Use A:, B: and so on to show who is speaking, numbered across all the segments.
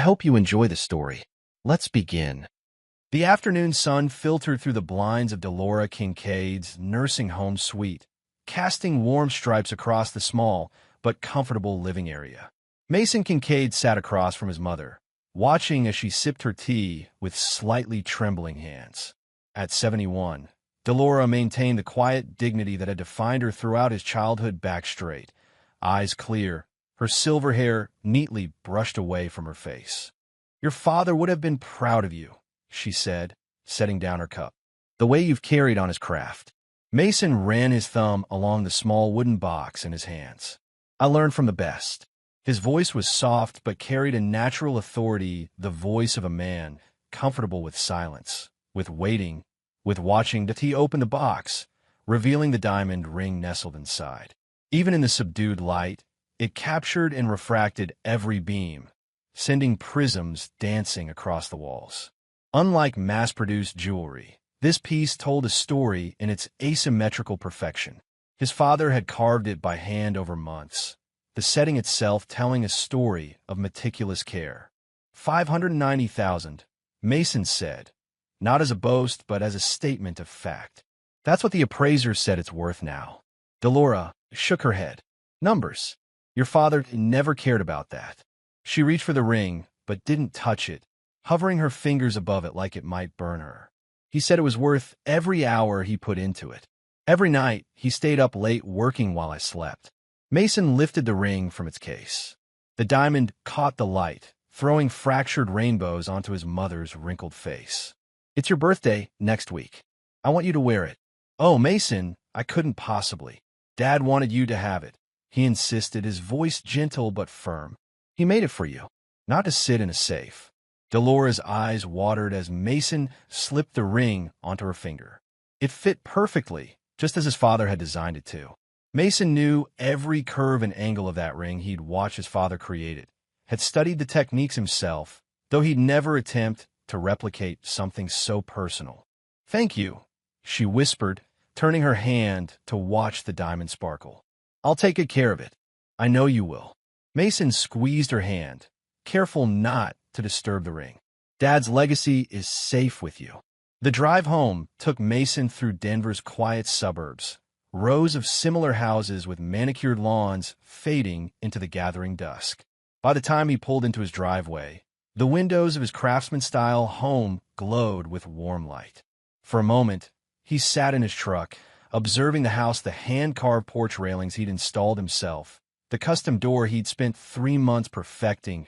A: hope you enjoy the story. Let's begin. The afternoon sun filtered through the blinds of Delora Kincaid's nursing home suite, casting warm stripes across the small but comfortable living area. Mason Kincaid sat across from his mother, watching as she sipped her tea with slightly trembling hands. At 71, Delora maintained the quiet dignity that had defined her throughout his childhood, back straight, eyes clear, her silver hair neatly brushed away from her face. "Your father would have been proud of you," she said, setting down her cup. "The way you've carried on his craft." Mason ran his thumb along the small wooden box in his hands. "I learned from the best." His voice was soft but carried a natural authority, the voice of a man, comfortable with silence, with waiting, with watching. He opened the box, revealing the diamond ring nestled inside. Even in the subdued light, it captured and refracted every beam, sending prisms dancing across the walls. Unlike mass-produced jewelry, this piece told a story in its asymmetrical perfection. His father had carved it by hand over months, the setting itself telling a story of meticulous care. 590,000, Mason said, not as a boast but as a statement of fact. That's what the appraiser said it's worth now. Delora shook her head. Numbers. Your father never cared about that. She reached for the ring, but didn't touch it, hovering her fingers above it like it might burn her. He said it was worth every hour he put into it. Every night, he stayed up late working while I slept. Mason lifted the ring from its case. The diamond caught the light, throwing fractured rainbows onto his mother's wrinkled face. "It's your birthday next week. I want you to wear it." "Oh, Mason, I couldn't possibly. Dad wanted you to have it," he insisted, his voice gentle but firm. "He made it for you, not to sit in a safe." Delora's eyes watered as Mason slipped the ring onto her finger. It fit perfectly, just as his father had designed it to. Mason knew every curve and angle of that ring. He'd watched his father create it, had studied the techniques himself, though he'd never attempt to replicate something so personal. "Thank you," she whispered, turning her hand to watch the diamond sparkle. "I'll take good care of it. I know you will." Mason squeezed her hand, careful not to disturb the ring. "Dad's legacy is safe with you." The drive home took Mason through Denver's quiet suburbs, rows of similar houses with manicured lawns fading into the gathering dusk. By the time he pulled into his driveway, the windows of his craftsman-style home glowed with warm light. For a moment, he sat in his truck, observing the house, the hand-carved porch railings he'd installed himself, the custom door he'd spent 3 months perfecting.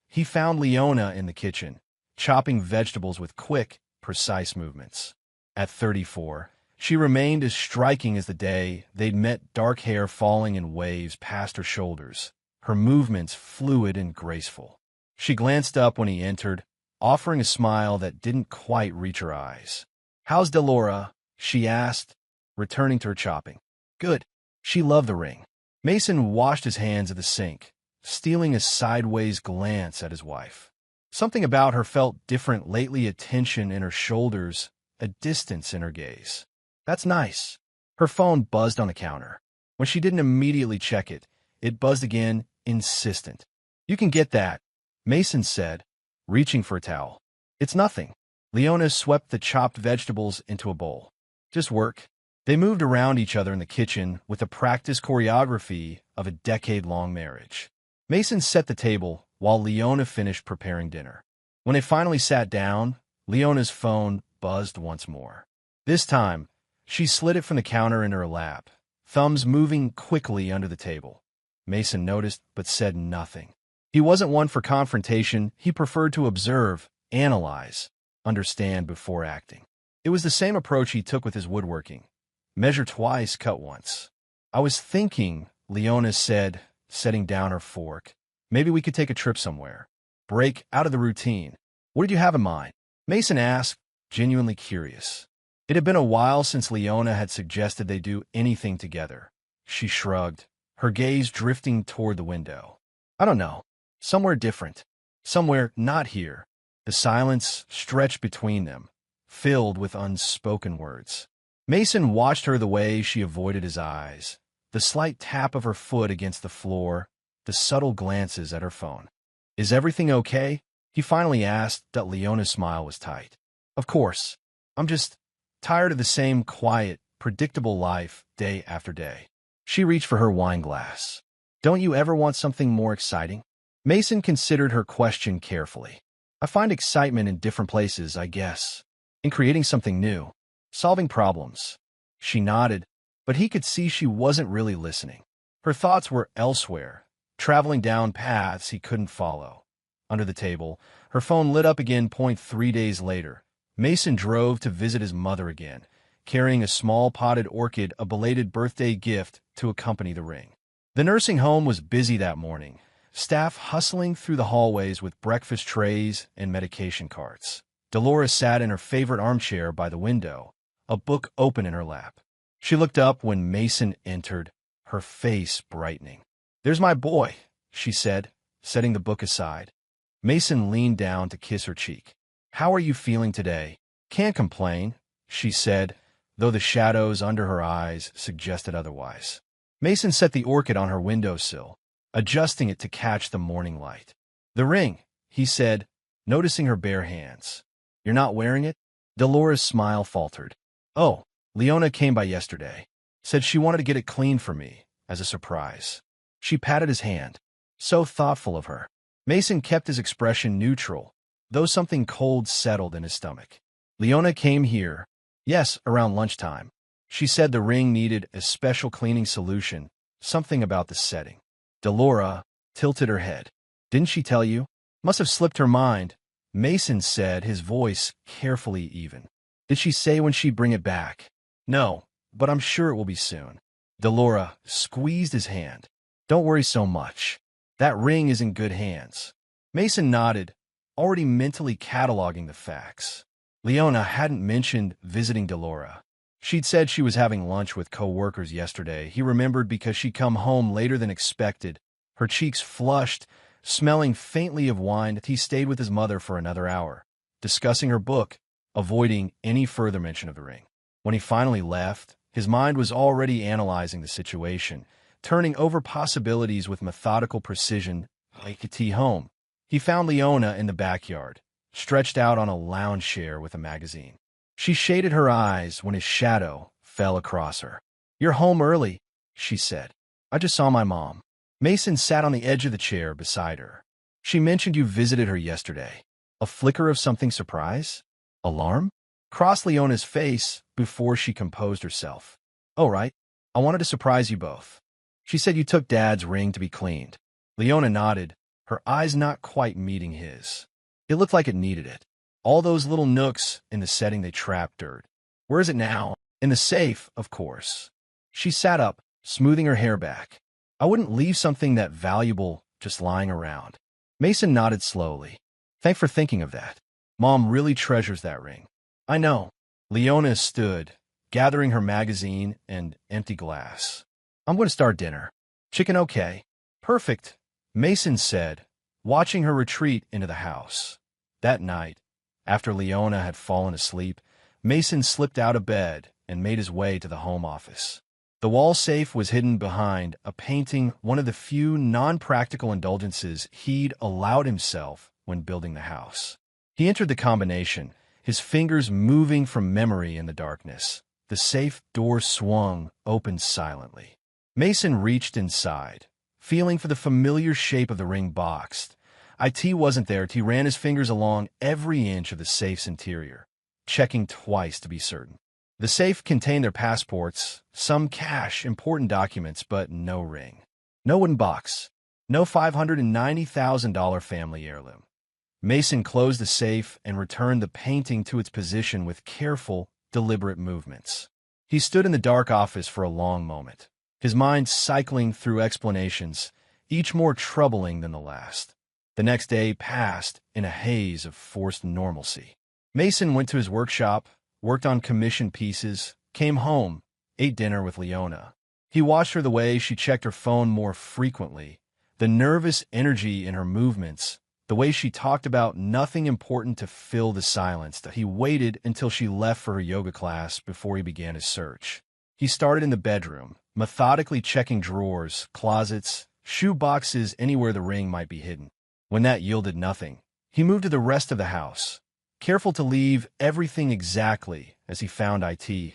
A: He found Leona in the kitchen, chopping vegetables with quick, precise movements. At 34, she remained as striking as the day they'd met, dark hair falling in waves past her shoulders, her movements fluid and graceful. She glanced up when he entered, offering a smile that didn't quite reach her eyes. "How's Delora?" she asked, returning to her chopping. "Good." She loved the ring. Mason washed his hands at the sink, stealing a sideways glance at his wife. Something about her felt different lately, a tension in her shoulders, a distance in her gaze. "That's nice." Her phone buzzed on the counter. When she didn't immediately check it, it buzzed again, insistent. "You can get that," Mason said, reaching for a towel. "It's nothing." Leona swept the chopped vegetables into a bowl. "Just work." They moved around each other in the kitchen with the practiced choreography of a decade-long marriage. Mason set the table while Leona finished preparing dinner. When they finally sat down, Leona's phone buzzed once more. This time, she slid it from the counter into her lap, thumbs moving quickly under the table. Mason noticed but said nothing. He wasn't one for confrontation. He preferred to observe, analyze, understand before acting. It was the same approach he took with his woodworking. Measure twice, cut once. "I was thinking," Leona said, setting down her fork, "maybe we could take a trip somewhere. Break out of the routine." "What did you have in mind?" Mason asked, genuinely curious. It had been a while since Leona had suggested they do anything together. She shrugged, her gaze drifting toward the window. "I don't know. Somewhere different. Somewhere not here." The silence stretched between them, filled with unspoken words. Mason watched her the way she avoided his eyes, the slight tap of her foot against the floor, the subtle glances at her phone. "Is everything okay?" He finally asked that Leona's smile was tight. Of course. I'm just tired of the same quiet, predictable life day after day. She reached for her wine glass. Don't you ever want something more exciting? Mason considered her question carefully. I find excitement in different places, I guess. In creating something new. Solving problems. She nodded, but he could see she wasn't really listening. Her thoughts were elsewhere, traveling down paths he couldn't follow. Under the table, her phone lit up again. 3 days later, Mason drove to visit his mother again, carrying a small potted orchid, a belated birthday gift, to accompany the ring. The nursing home was busy that morning, staff hustling through the hallways with breakfast trays and medication carts. Dolores sat in her favorite armchair by the window, a book open in her lap. She looked up when Mason entered, her face brightening. "There's my boy," she said, setting the book aside. Mason leaned down to kiss her cheek. "How are you feeling today?" "Can't complain," she said, though the shadows under her eyes suggested otherwise. Mason set the orchid on her windowsill, adjusting it to catch the morning light. "The ring," he said, noticing her bare hands. "You're not wearing it?" Dolores' smile faltered. "Oh, Leona came by yesterday. Said she wanted to get it cleaned for me, as a surprise." She patted his hand. So thoughtful of her. Mason kept his expression neutral, though something cold settled in his stomach. "Leona came here." "Yes, around lunchtime. She said the ring needed a special cleaning solution, something about the setting." Delora tilted her head. "Didn't she tell you?" "Must have slipped her mind," Mason said, his voice carefully even. "Did she say when she'd bring it back?" "No, but I'm sure it will be soon." Delora squeezed his hand. "Don't worry so much. That ring is in good hands." Mason nodded, already mentally cataloging the facts. Leona hadn't mentioned visiting Delora. She'd said she was having lunch with co-workers yesterday. He remembered because she'd come home later than expected, her cheeks flushed, smelling faintly of wine. He stayed with his mother for another hour, discussing her book, avoiding any further mention of the ring. When he finally left, his mind was already analyzing the situation, turning over possibilities with methodical precision. Like a tea home. He found Leona in the backyard, stretched out on a lounge chair with a magazine. She shaded her eyes when his shadow fell across her. "You're home early," she said. "I just saw my mom." Mason sat on the edge of the chair beside her. "She mentioned you visited her yesterday." A flicker of something surprise? Alarm? Crossed Leona's face before she composed herself. "Oh, right. I wanted to surprise you both. She said you took Dad's ring to be cleaned." Leona nodded, her eyes not quite meeting his. It looked like it needed it. All those little nooks in the setting they trapped dirt. "Where is it now?" "In the safe, of course." She sat up, smoothing her hair back. "I wouldn't leave something that valuable just lying around." Mason nodded slowly. "Thanks for thinking of that. Mom really treasures that ring." "I know." Leona stood, gathering her magazine and empty glass. "I'm going to start dinner." "Chicken okay?" "Perfect," Mason said, watching her retreat into the house. That night, after Leona had fallen asleep, Mason slipped out of bed and made his way to the home office. The wall safe was hidden behind a painting, one of the few non-practical indulgences he'd allowed himself when building the house. He entered the combination, his fingers moving from memory in the darkness. The safe door swung open silently. Mason reached inside, feeling for the familiar shape of the ring boxed. It wasn't there. He ran his fingers along every inch of the safe's interior, checking twice to be certain. The safe contained their passports, some cash, important documents, but no ring. No wooden box. No $590,000 family heirloom. Mason closed the safe and returned the painting to its position with careful, deliberate movements. He stood in the dark office for a long moment, his mind cycling through explanations, each more troubling than the last. The next day passed in a haze of forced normalcy. Mason went to his workshop, worked on commission pieces, came home, ate dinner with Leona. He watched her the way she checked her phone more frequently, the nervous energy in her movements, the way she talked about nothing important to fill the silence. That he waited until she left for her yoga class before he began his search. He started in the bedroom, methodically checking drawers, closets, shoe boxes, anywhere the ring might be hidden. When that yielded nothing, he moved to the rest of the house, careful to leave everything exactly as he found it.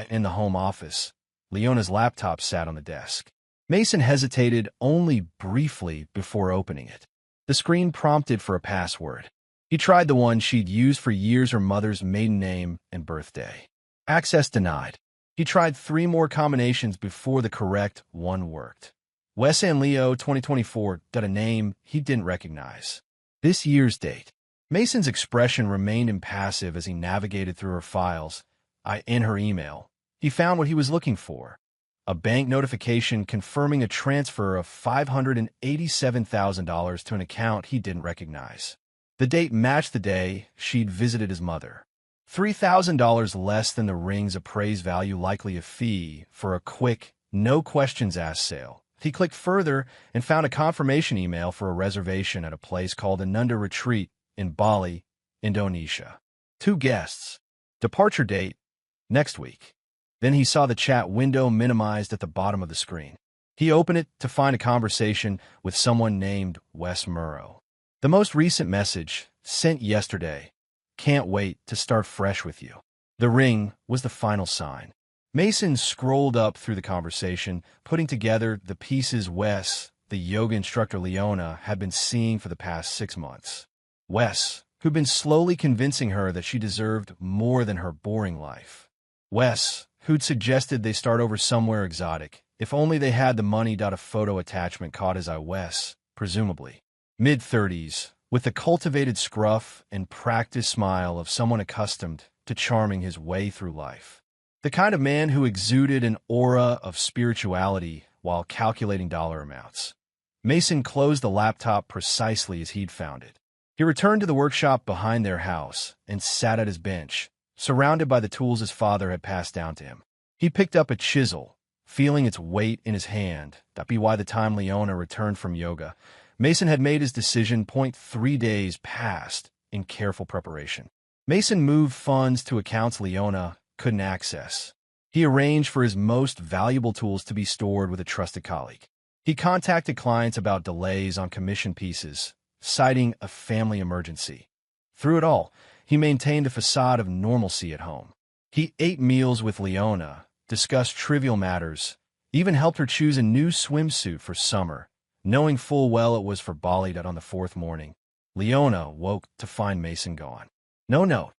A: In the home office, Leona's laptop sat on the desk. Mason hesitated only briefly before opening it. The screen prompted for a password. He tried the one she'd used for years, her mother's maiden name and birthday. Access denied. He tried 3 more combinations before the correct one worked. Wes and Leo 2024 got a name he didn't recognize. This year's date. Mason's expression remained impassive as he navigated through her files. In her email, he found what he was looking for. A bank notification confirming a transfer of $587,000 to an account he didn't recognize. The date matched the day she'd visited his mother. $3,000 less than the ring's appraised value, likely a fee for a quick, no-questions-asked sale. He clicked further and found a confirmation email for a reservation at a place called Ananda Retreat in Bali, Indonesia. 2 guests. Departure date, next week. Then he saw the chat window minimized at the bottom of the screen. He opened it to find a conversation with someone named Wes Murrow. The most recent message, sent yesterday. Can't wait to start fresh with you. The ring was the final sign. Mason scrolled up through the conversation, putting together the pieces. Wes, the yoga instructor Leona had been seeing for the past 6 months. Wes, who'd been slowly convincing her that she deserved more than her boring life. Wes, who'd suggested they start over somewhere exotic, if only they had the money. A photo attachment caught his eye. Wes, presumably mid-30s, with the cultivated scruff and practiced smile of someone accustomed to charming his way through life. The kind of man who exuded an aura of spirituality while calculating dollar amounts. Mason closed the laptop precisely as he'd found it. He returned to the workshop behind their house and sat at his bench, surrounded by the tools his father had passed down to him. He picked up a chisel, feeling its weight in his hand. By the time Leona returned from yoga, Mason had made his decision. 3 days passed in careful preparation. Mason moved funds to accounts Leona couldn't access. He arranged for his most valuable tools to be stored with a trusted colleague. He contacted clients about delays on commission pieces, citing a family emergency. Through it all, he maintained a facade of normalcy at home. He ate meals with Leona, discussed trivial matters, even helped her choose a new swimsuit for summer, knowing full well it was for Bali. On the 4th morning, Leona woke to find Mason gone. No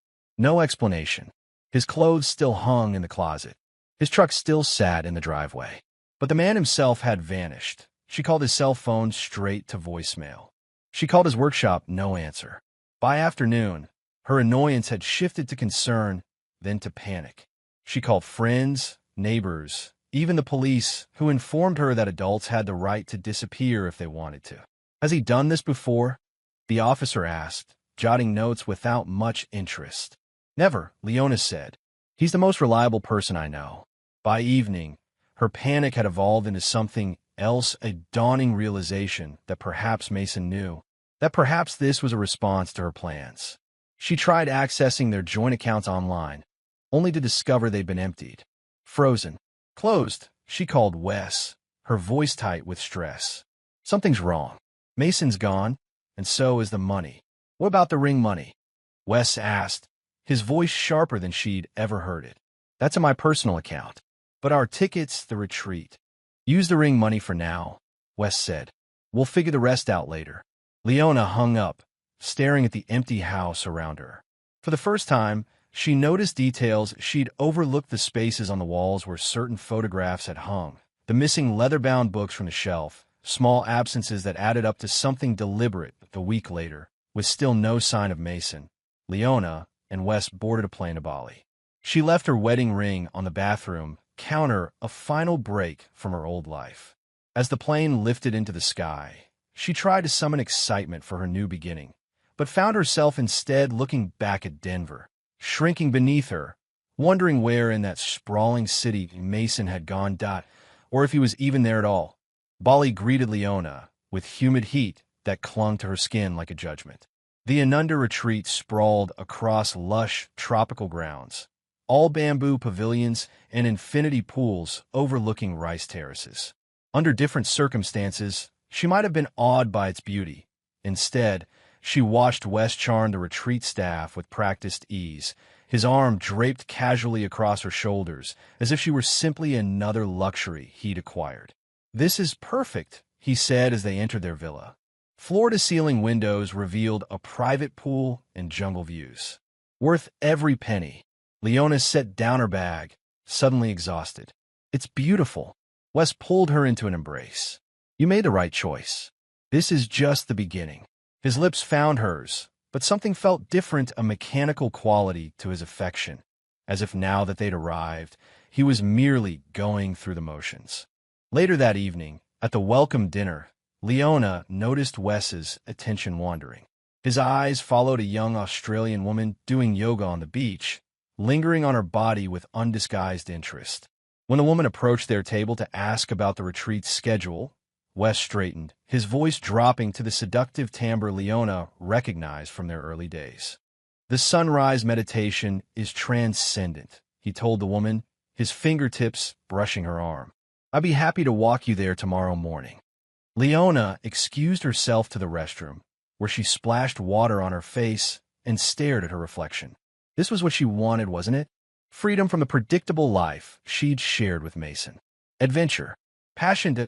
A: explanation. His clothes still hung in the closet. His truck still sat in the driveway. But the man himself had vanished. She called his cell phone straight to voicemail. She called his workshop, no answer. By afternoon, her annoyance had shifted to concern, then to panic. She called friends, neighbors, even the police, who informed her that adults had the right to disappear if they wanted to. Has he done this before? The officer asked, jotting notes without much interest. Never, Leona said. He's the most reliable person I know. By evening, her panic had evolved into something else, a dawning realization that perhaps Mason knew, that perhaps this was a response to her plans. She tried accessing their joint accounts online, only to discover they'd been emptied. Frozen. Closed, she called Wes, her voice tight with stress. Something's wrong. Mason's gone, and so is the money. What about the ring money? Wes asked, his voice sharper than she'd ever heard it. That's in my personal account. But our tickets, the retreat. Use the ring money for now, Wes said. We'll figure the rest out later. Leona hung up, staring at the empty house around her. For the first time, she noticed details she'd overlooked: the spaces on the walls where certain photographs had hung, the missing leather-bound books from the shelf, small absences that added up to something deliberate. A week later, with still no sign of Mason, Leona and Wes boarded a plane to Bali. She left her wedding ring on the bathroom counter, a final break from her old life. As the plane lifted into the sky, she tried to summon excitement for her new beginning, but found herself instead looking back at Denver, shrinking beneath her, wondering where in that sprawling city Mason had gone, or if he was even there at all. Bali greeted Leona with humid heat that clung to her skin like a judgment. The Ananda Retreat sprawled across lush tropical grounds, all bamboo pavilions and infinity pools overlooking rice terraces. Under different circumstances, she might have been awed by its beauty. Instead, She watched Wes charm the retreat staff with practiced ease, his arm draped casually across her shoulders, as if she were simply another luxury he'd acquired. "This is perfect," he said as they entered their villa. Floor-to-ceiling windows revealed a private pool and jungle views. "Worth every penny." Leona set down her bag, suddenly exhausted. "It's beautiful." Wes pulled her into an embrace. "You made the right choice. This is just the beginning." His lips found hers, but something felt different, a mechanical quality to his affection, as if now that they'd arrived, he was merely going through the motions. Later that evening, at the welcome dinner, Leona noticed Wes's attention wandering. His eyes followed a young Australian woman doing yoga on the beach, lingering on her body with undisguised interest. When the woman approached their table to ask about the retreat's schedule, Wes straightened, his voice dropping to the seductive timbre Leona recognized from their early days. "The sunrise meditation is transcendent," he told the woman, his fingertips brushing her arm. "I'd be happy to walk you there tomorrow morning." Leona excused herself to the restroom, where she splashed water on her face and stared at her reflection. This was what she wanted, wasn't it? Freedom from the predictable life she'd shared with Mason. Adventure. Passion.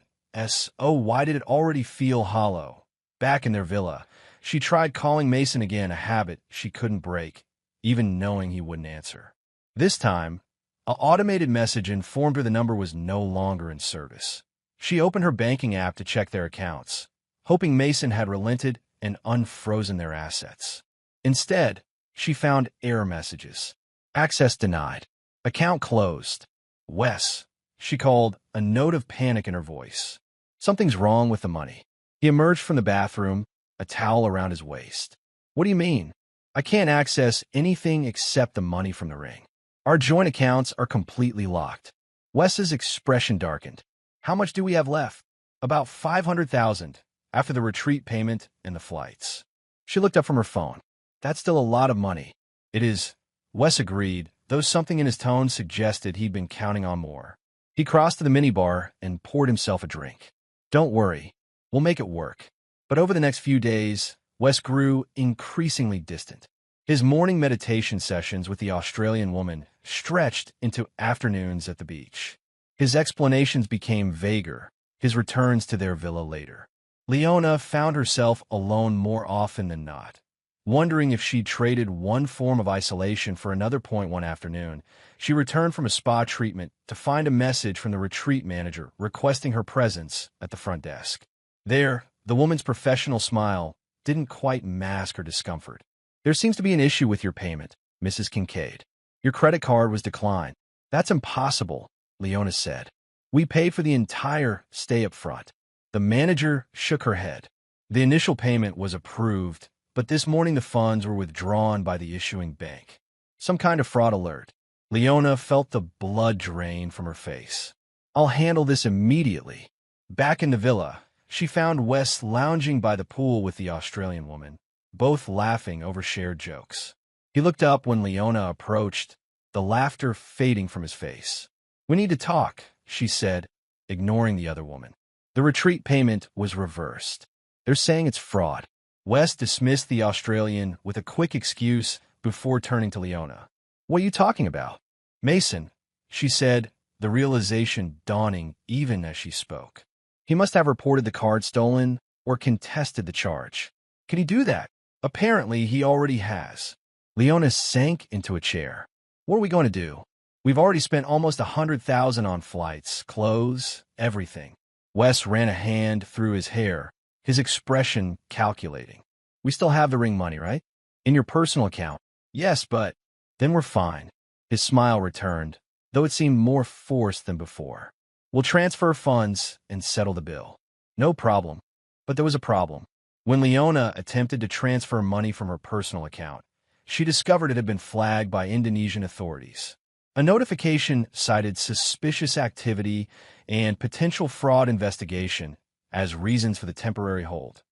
A: Oh, why did it already feel hollow? Back in their villa, she tried calling Mason again, a habit she couldn't break, even knowing he wouldn't answer. This time, an automated message informed her the number was no longer in service. She opened her banking app to check their accounts, hoping Mason had relented and unfrozen their assets. Instead, she found error messages. Access denied. Account closed. "Wes," she called, a note of panic in her voice. "Something's wrong with the money." He emerged from the bathroom, a towel around his waist. "What do you mean? I can't access anything except the money from the ring. Our joint accounts are completely locked." Wes's expression darkened. "How much do we have left?" "About 500,000, after the retreat payment and the flights." She looked up from her phone. "That's still a lot of money." "It is," Wes agreed, though something in his tone suggested he'd been counting on more. He crossed to the minibar and poured himself a drink. "Don't worry, we'll make it work." But over the next few days, Wes grew increasingly distant. His morning meditation sessions with the Australian woman stretched into afternoons at the beach. His explanations became vaguer, his returns to their villa later. Leona found herself alone more often than not. Wondering if she'd traded one form of isolation for another. One afternoon, she returned from a spa treatment to find a message from the retreat manager requesting her presence at the front desk. There, the woman's professional smile didn't quite mask her discomfort. "There seems to be an issue with your payment, Mrs. Kincaid. Your credit card was declined." "That's impossible," Leona said. "We paid for the entire stay up front." The manager shook her head. "The initial payment was approved, but this morning the funds were withdrawn by the issuing bank. Some kind of fraud alert." Leona felt the blood drain from her face. "I'll handle this immediately." Back in the villa, she found Wes lounging by the pool with the Australian woman, both laughing over shared jokes. He looked up when Leona approached, the laughter fading from his face. "We need to talk," she said, ignoring the other woman. "The retreat payment was reversed. They're saying it's fraud." Wes dismissed the Australian with a quick excuse before turning to Leona. "What are you talking about?" "Mason," she said, the realization dawning even as she spoke. "He must have reported the card stolen or contested the charge." "Can he do that?" "Apparently, he already has." Leona sank into a chair. "What are we going to do? We've already spent almost 100,000 on flights, clothes, everything." Wes ran a hand through his hair, his expression calculating. "We still have the ring money, right?" "In your personal account." "Yes, but..." "Then we're fine." His smile returned, though it seemed more forced than before. "We'll transfer funds and settle the bill." "No problem." But there was a problem. When Leona attempted to transfer money from her personal account, she discovered it had been flagged by Indonesian authorities. A notification cited suspicious activity and potential fraud investigation as reasons for the temporary hold.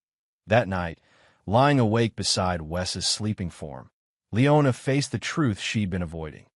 A: That night, lying awake beside Wes's sleeping form, Leona faced the truth she'd been avoiding.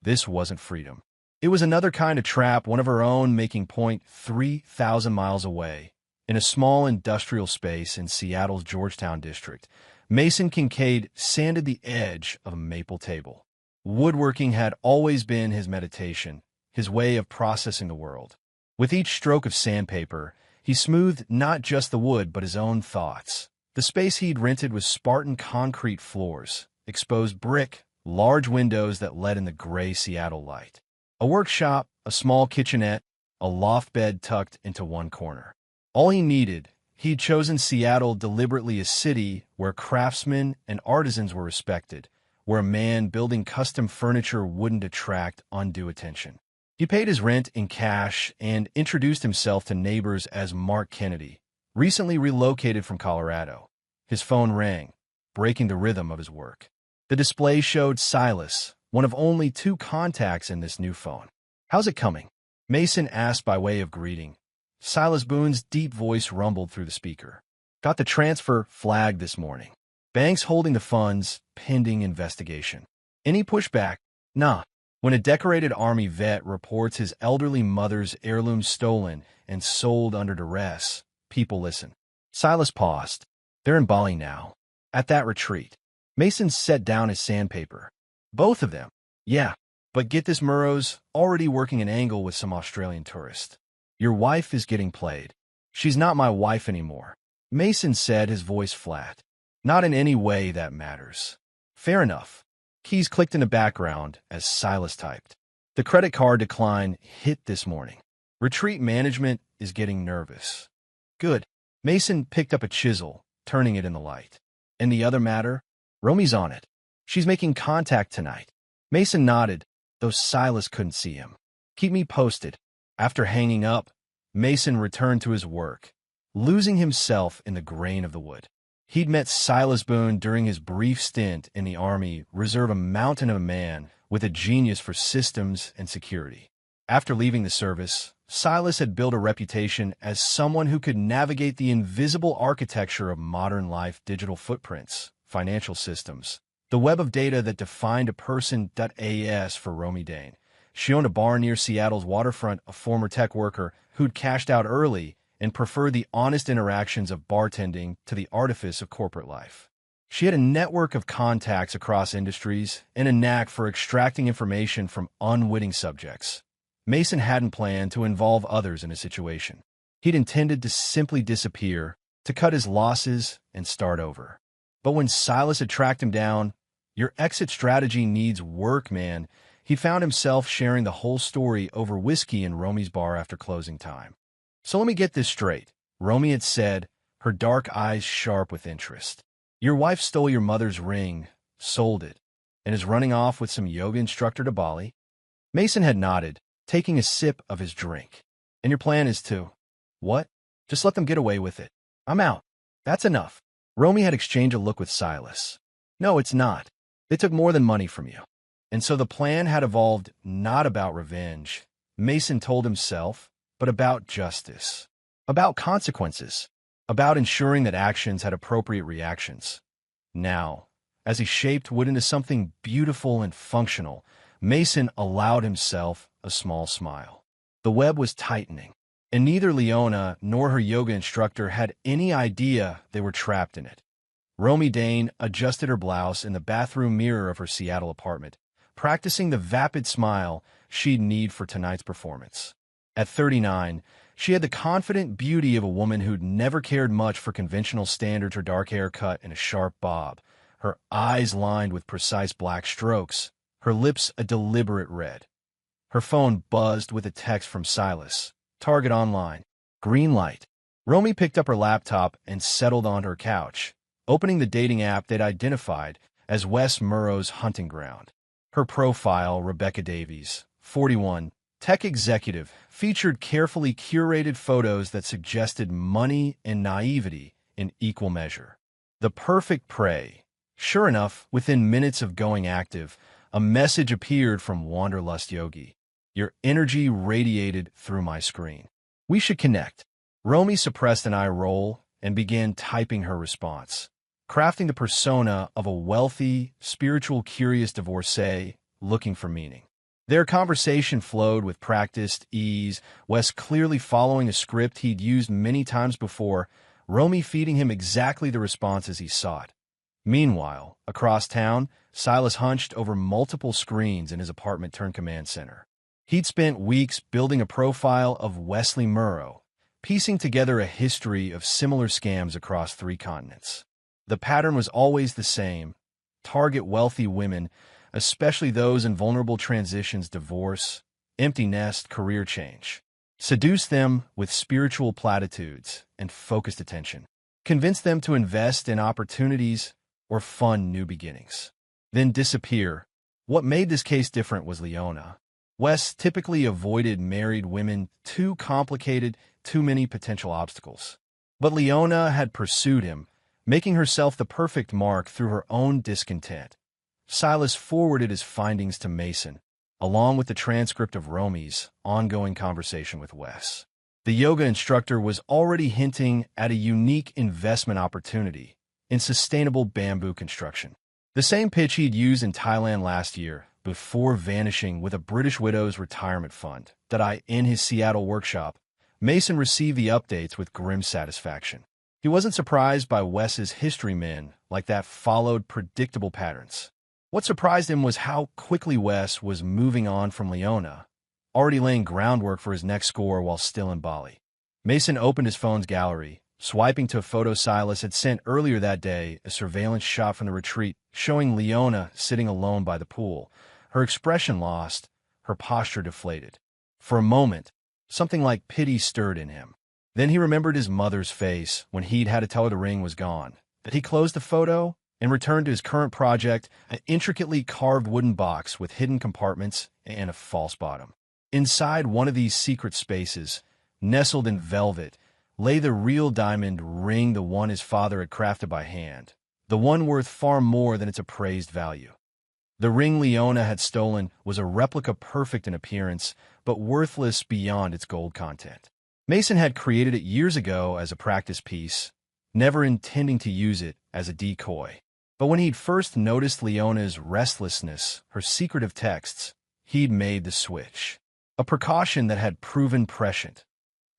A: This wasn't freedom. It was another kind of trap, one of her own, making point 3,000 miles away, in a small industrial space in Seattle's Georgetown district. Mason Kincaid sanded the edge of a maple table. Woodworking had always been his meditation, his way of processing the world. With each stroke of sandpaper, he smoothed not just the wood but his own thoughts. The space he'd rented was Spartan concrete floors, exposed brick, large windows that let in the gray Seattle light. A workshop, a small kitchenette, a loft bed tucked into one corner. All he needed, he'd chosen Seattle deliberately a city where craftsmen and artisans were respected, where a man building custom furniture wouldn't attract undue attention. He paid his rent in cash and introduced himself to neighbors as Mark Kennedy, recently relocated from Colorado. His phone rang, breaking the rhythm of his work. The display showed Silas, one of only 2 contacts in this new phone. "How's it coming?" Mason asked by way of greeting. Silas Boone's deep voice rumbled through the speaker. "Got the transfer flagged this morning. Bank's holding the funds, pending investigation. Any pushback? Nah." When a decorated Army vet reports his elderly mother's heirloom stolen and sold under duress, people listen. Silas paused. "They're in Bali now. At that retreat." Mason set down his sandpaper. "Both of them?" "Yeah. But get this, Murrow's already working an angle with some Australian tourist. Your wife is getting played." "She's not my wife anymore," Mason said, his voice flat. "Not in any way that matters." "Fair enough." Keys clicked in the background as Silas typed. "The credit card decline hit this morning. Retreat management is getting nervous." "Good." Mason picked up a chisel, turning it in the light. "And the other matter?" "Romy's on it. She's making contact tonight." Mason nodded, though Silas couldn't see him. "Keep me posted." After hanging up, Mason returned to his work, losing himself in the grain of the wood. He'd met Silas Boone during his brief stint in the Army Reserve, a mountain of a man with a genius for systems and security. After leaving the service, Silas had built a reputation as someone who could navigate the invisible architecture of modern life, digital footprints, financial systems, the web of data that defined a person. As for Romy Dane, she owned a bar near Seattle's waterfront, a former tech worker who'd cashed out early and preferred the honest interactions of bartending to the artifice of corporate life. She had a network of contacts across industries and a knack for extracting information from unwitting subjects. Mason hadn't planned to involve others in a situation. He'd intended to simply disappear, to cut his losses and start over. But when Silas had tracked him down, "Your exit strategy needs work, man," he found himself sharing the whole story over whiskey in Romy's bar after closing time. "So let me get this straight," Romy had said, her dark eyes sharp with interest. "Your wife stole your mother's ring, sold it, and is running off with some yoga instructor to Bali?" Mason had nodded, taking a sip of his drink. "And your plan is to—" "What? Just let them get away with it. I'm out. That's enough." Romy had exchanged a look with Silas. "No, it's not. They took more than money from you." And so the plan had evolved not about revenge, Mason told himself, but about justice, about consequences, about ensuring that actions had appropriate reactions. Now, as he shaped wood into something beautiful and functional, Mason allowed himself a small smile. The web was tightening, and neither Leona nor her yoga instructor had any idea they were trapped in it. Romy Dane adjusted her blouse in the bathroom mirror of her Seattle apartment, practicing the vapid smile she'd need for tonight's performance. At 39, she had the confident beauty of a woman who'd never cared much for conventional standards, her dark hair cut in a sharp bob, her eyes lined with precise black strokes, her lips a deliberate red. Her phone buzzed with a text from Silas. "Target online. Green light." Romy picked up her laptop and settled on her couch, opening the dating app they'd identified as Wes Murrow's hunting ground. Her profile, Rebecca Davies, 41, tech executive, featured carefully curated photos that suggested money and naivety in equal measure. The perfect prey. Sure enough, within minutes of going active, a message appeared from Wanderlust Yogi. "Your energy radiated through my screen. We should connect." Romy suppressed an eye roll and began typing her response, crafting the persona of a wealthy, spiritual, curious divorcee looking for meaning. Their conversation flowed with practiced ease, Wes clearly following a script he'd used many times before, Romy feeding him exactly the responses he sought. Meanwhile, across town, Silas hunched over multiple screens in his apartment-turned-command center. He'd spent weeks building a profile of Wesley Murrow, piecing together a history of similar scams across 3 continents. The pattern was always the same: target wealthy women, especially those in vulnerable transitions, divorce, empty nest, career change. Seduce them with spiritual platitudes and focused attention. Convince them to invest in opportunities or fund new beginnings. Then disappear. What made this case different was Leona. Wes typically avoided married women, too complicated, too many potential obstacles. But Leona had pursued him, making herself the perfect mark through her own discontent. Silas forwarded his findings to Mason, along with the transcript of Romy's ongoing conversation with Wes. The yoga instructor was already hinting at a unique investment opportunity in sustainable bamboo construction. The same pitch he'd used in Thailand last year, before vanishing with a British widow's retirement fund. In his Seattle workshop, Mason received the updates with grim satisfaction. He wasn't surprised by Wes's history men like that followed predictable patterns. What surprised him was how quickly Wes was moving on from Leona, already laying groundwork for his next score while still in Bali. Mason opened his phone's gallery, swiping to a photo Silas had sent earlier that day, a surveillance shot from the retreat showing Leona sitting alone by the pool, her expression lost, her posture deflated. For a moment, something like pity stirred in him. Then he remembered his mother's face when he'd had to tell her the ring was gone. That he closed the photo and returned to his current project, an intricately carved wooden box with hidden compartments and a false bottom. Inside one of these secret spaces, nestled in velvet, lay the real diamond ring, the one his father had crafted by hand, the one worth far more than its appraised value. The ring Leona had stolen was a replica, perfect in appearance, but worthless beyond its gold content. Mason had created it years ago as a practice piece, never intending to use it as a decoy. But when he'd first noticed Leona's restlessness, her secretive texts, he'd made the switch. A precaution that had proven prescient.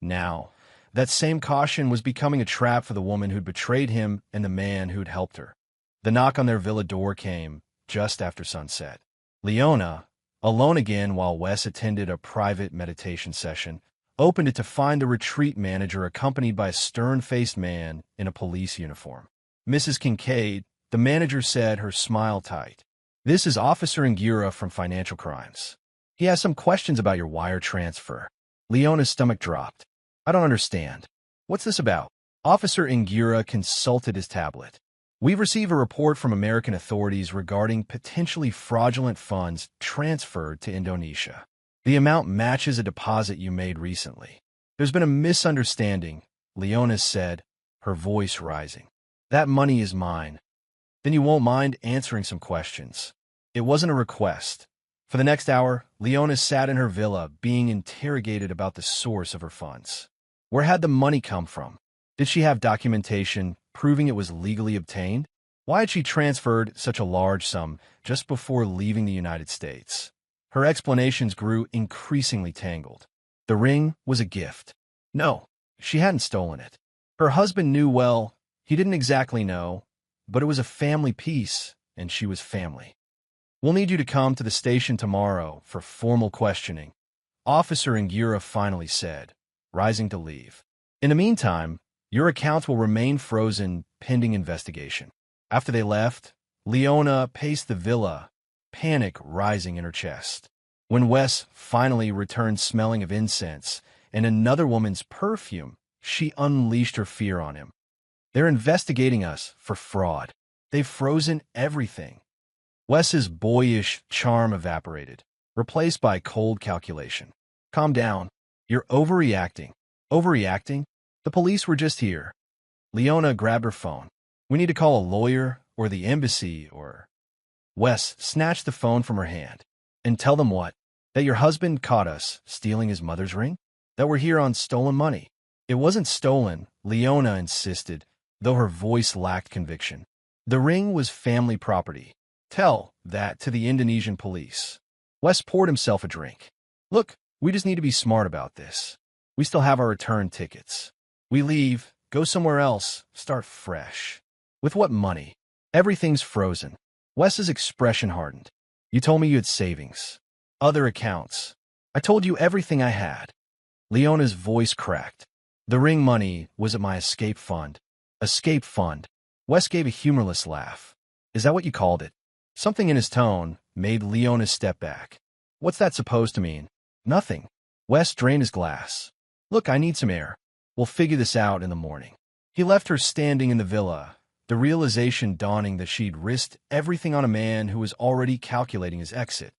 A: Now, that same caution was becoming a trap for the woman who'd betrayed him and the man who'd helped her. The knock on their villa door came just after sunset. Leona, alone again while Wes attended a private meditation session, opened it to find the retreat manager accompanied by a stern-faced man in a police uniform. "Mrs. Kincaid," the manager said, her smile tight. "This is Officer Ngira from Financial Crimes. He has some questions about your wire transfer." Leona's stomach dropped. "I don't understand. What's this about?" Officer Ngira consulted his tablet. "We've received a report from American authorities regarding potentially fraudulent funds transferred to Indonesia. The amount matches a deposit you made recently. There's been a misunderstanding," Leona said, her voice rising. "That money is mine. Then you won't mind answering some questions." It wasn't a request. For the next hour, Leona sat in her villa being interrogated about the source of her funds. Where had the money come from? Did she have documentation proving it was legally obtained? Why had she transferred such a large sum just before leaving the United States? Her explanations grew increasingly tangled. The ring was a gift. No, she hadn't stolen it. Her husband knew well. He didn't exactly know, but it was a family piece, and she was family. "We'll need you to come to the station tomorrow for formal questioning," Officer Ngira finally said, rising to leave. "In the meantime, your accounts will remain frozen pending investigation." After they left, Leona paced the villa, panic rising in her chest. When Wes finally returned smelling of incense and another woman's perfume, she unleashed her fear on him. "They're investigating us for fraud. They've frozen everything." Wes's boyish charm evaporated, replaced by cold calculation. "Calm down. You're overreacting." "Overreacting? The police were just here." Leona grabbed her phone. "We need to call a lawyer or the embassy or—" Wes snatched the phone from her hand. "And tell them what? That your husband caught us stealing his mother's ring? That we're here on stolen money?" "It wasn't stolen," Leona insisted, though her voice lacked conviction. "The ring was family property. Tell that to the Indonesian police." Wes poured himself a drink. "Look, we just need to be smart about this. We still have our return tickets. We leave, go somewhere else, start fresh. With what money? Everything's frozen. Wes's expression hardened. You told me you had savings. Other accounts. I told you everything I had. Leona's voice cracked. The ring money was at my escape fund. Escape fund. Wes gave a humorless laugh. Is that what you called it? Something in his tone made Leona step back. What's that supposed to mean? Nothing. Wes drained his glass. Look, I need some air. We'll figure this out in the morning. He left her standing in the villa, the realization dawning that she'd risked everything on a man who was already calculating his exit.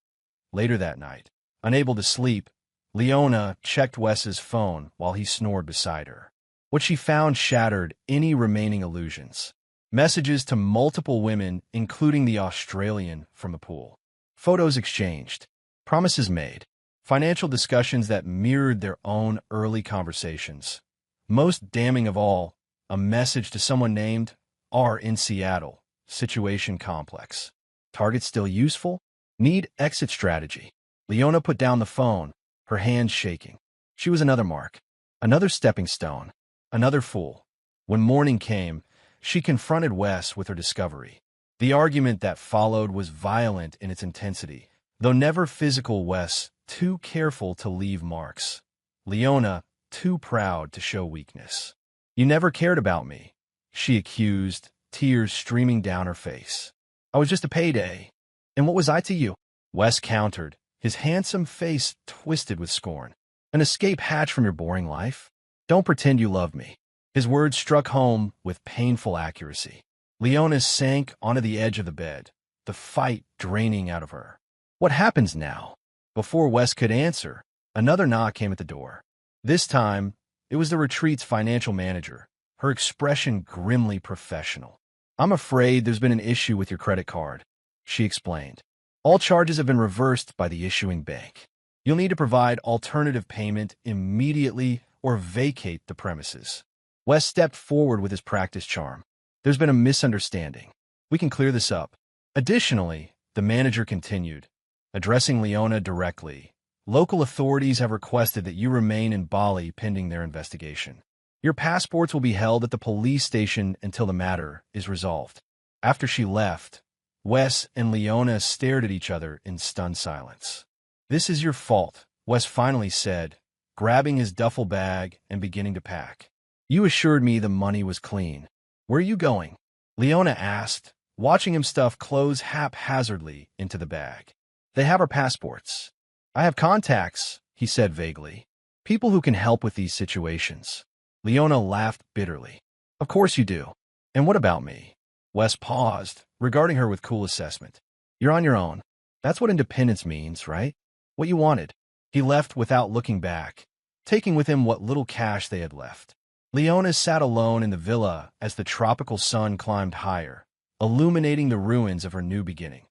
A: Later that night, unable to sleep, Leona checked Wes's phone while he snored beside her. What she found shattered any remaining illusions. Messages to multiple women, including the Australian from the pool. Photos exchanged. Promises made. Financial discussions that mirrored their own early conversations. Most damning of all, a message to someone named R in Seattle. Situation complex. Target still useful? Need exit strategy. Leona put down the phone, her hands shaking. She was another mark. Another stepping stone. Another fool. When morning came, she confronted Wes with her discovery. The argument that followed was violent in its intensity, though never physical. Wes, too careful to leave marks. Leona, too proud to show weakness. You never cared about me, she accused, tears streaming down her face. I was just a payday. And what was I to you? Wes countered, his handsome face twisted with scorn. An escape hatch from your boring life? Don't pretend you love me. His words struck home with painful accuracy. Leona sank onto the edge of the bed, the fight draining out of her. What happens now? Before Wes could answer, another knock came at the door. This time, it was the retreat's financial manager, her expression grimly professional. I'm afraid there's been an issue with your credit card, she explained. All charges have been reversed by the issuing bank. You'll need to provide alternative payment immediately or vacate the premises. Wes stepped forward with his practiced charm. There's been a misunderstanding. We can clear this up. Additionally, the manager continued, addressing Leona directly. Local authorities have requested that you remain in Bali pending their investigation. Your passports will be held at the police station until the matter is resolved. After she left, Wes and Leona stared at each other in stunned silence. This is your fault, Wes finally said, grabbing his duffel bag and beginning to pack. You assured me the money was clean. Where are you going? Leona asked, watching him stuff clothes haphazardly into the bag. They have our passports. I have contacts, he said vaguely. People who can help with these situations. Leona laughed bitterly. Of course you do. And what about me? Wes paused, regarding her with cool assessment. You're on your own. That's what independence means, right? What you wanted. He left without looking back, taking with him what little cash they had left. Leona sat alone in the villa as the tropical sun climbed higher, illuminating the ruins of her new beginning.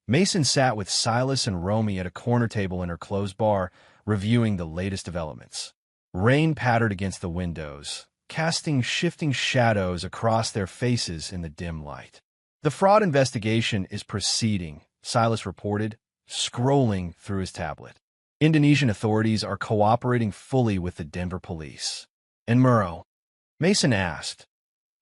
A: Mason sat with Silas and Romy at a corner table in her closed bar, reviewing the latest developments. Rain pattered against the windows, casting shifting shadows across their faces in the dim light. The fraud investigation is proceeding, Silas reported, scrolling through his tablet. Indonesian authorities are cooperating fully with the Denver police. And Murrow? Mason asked.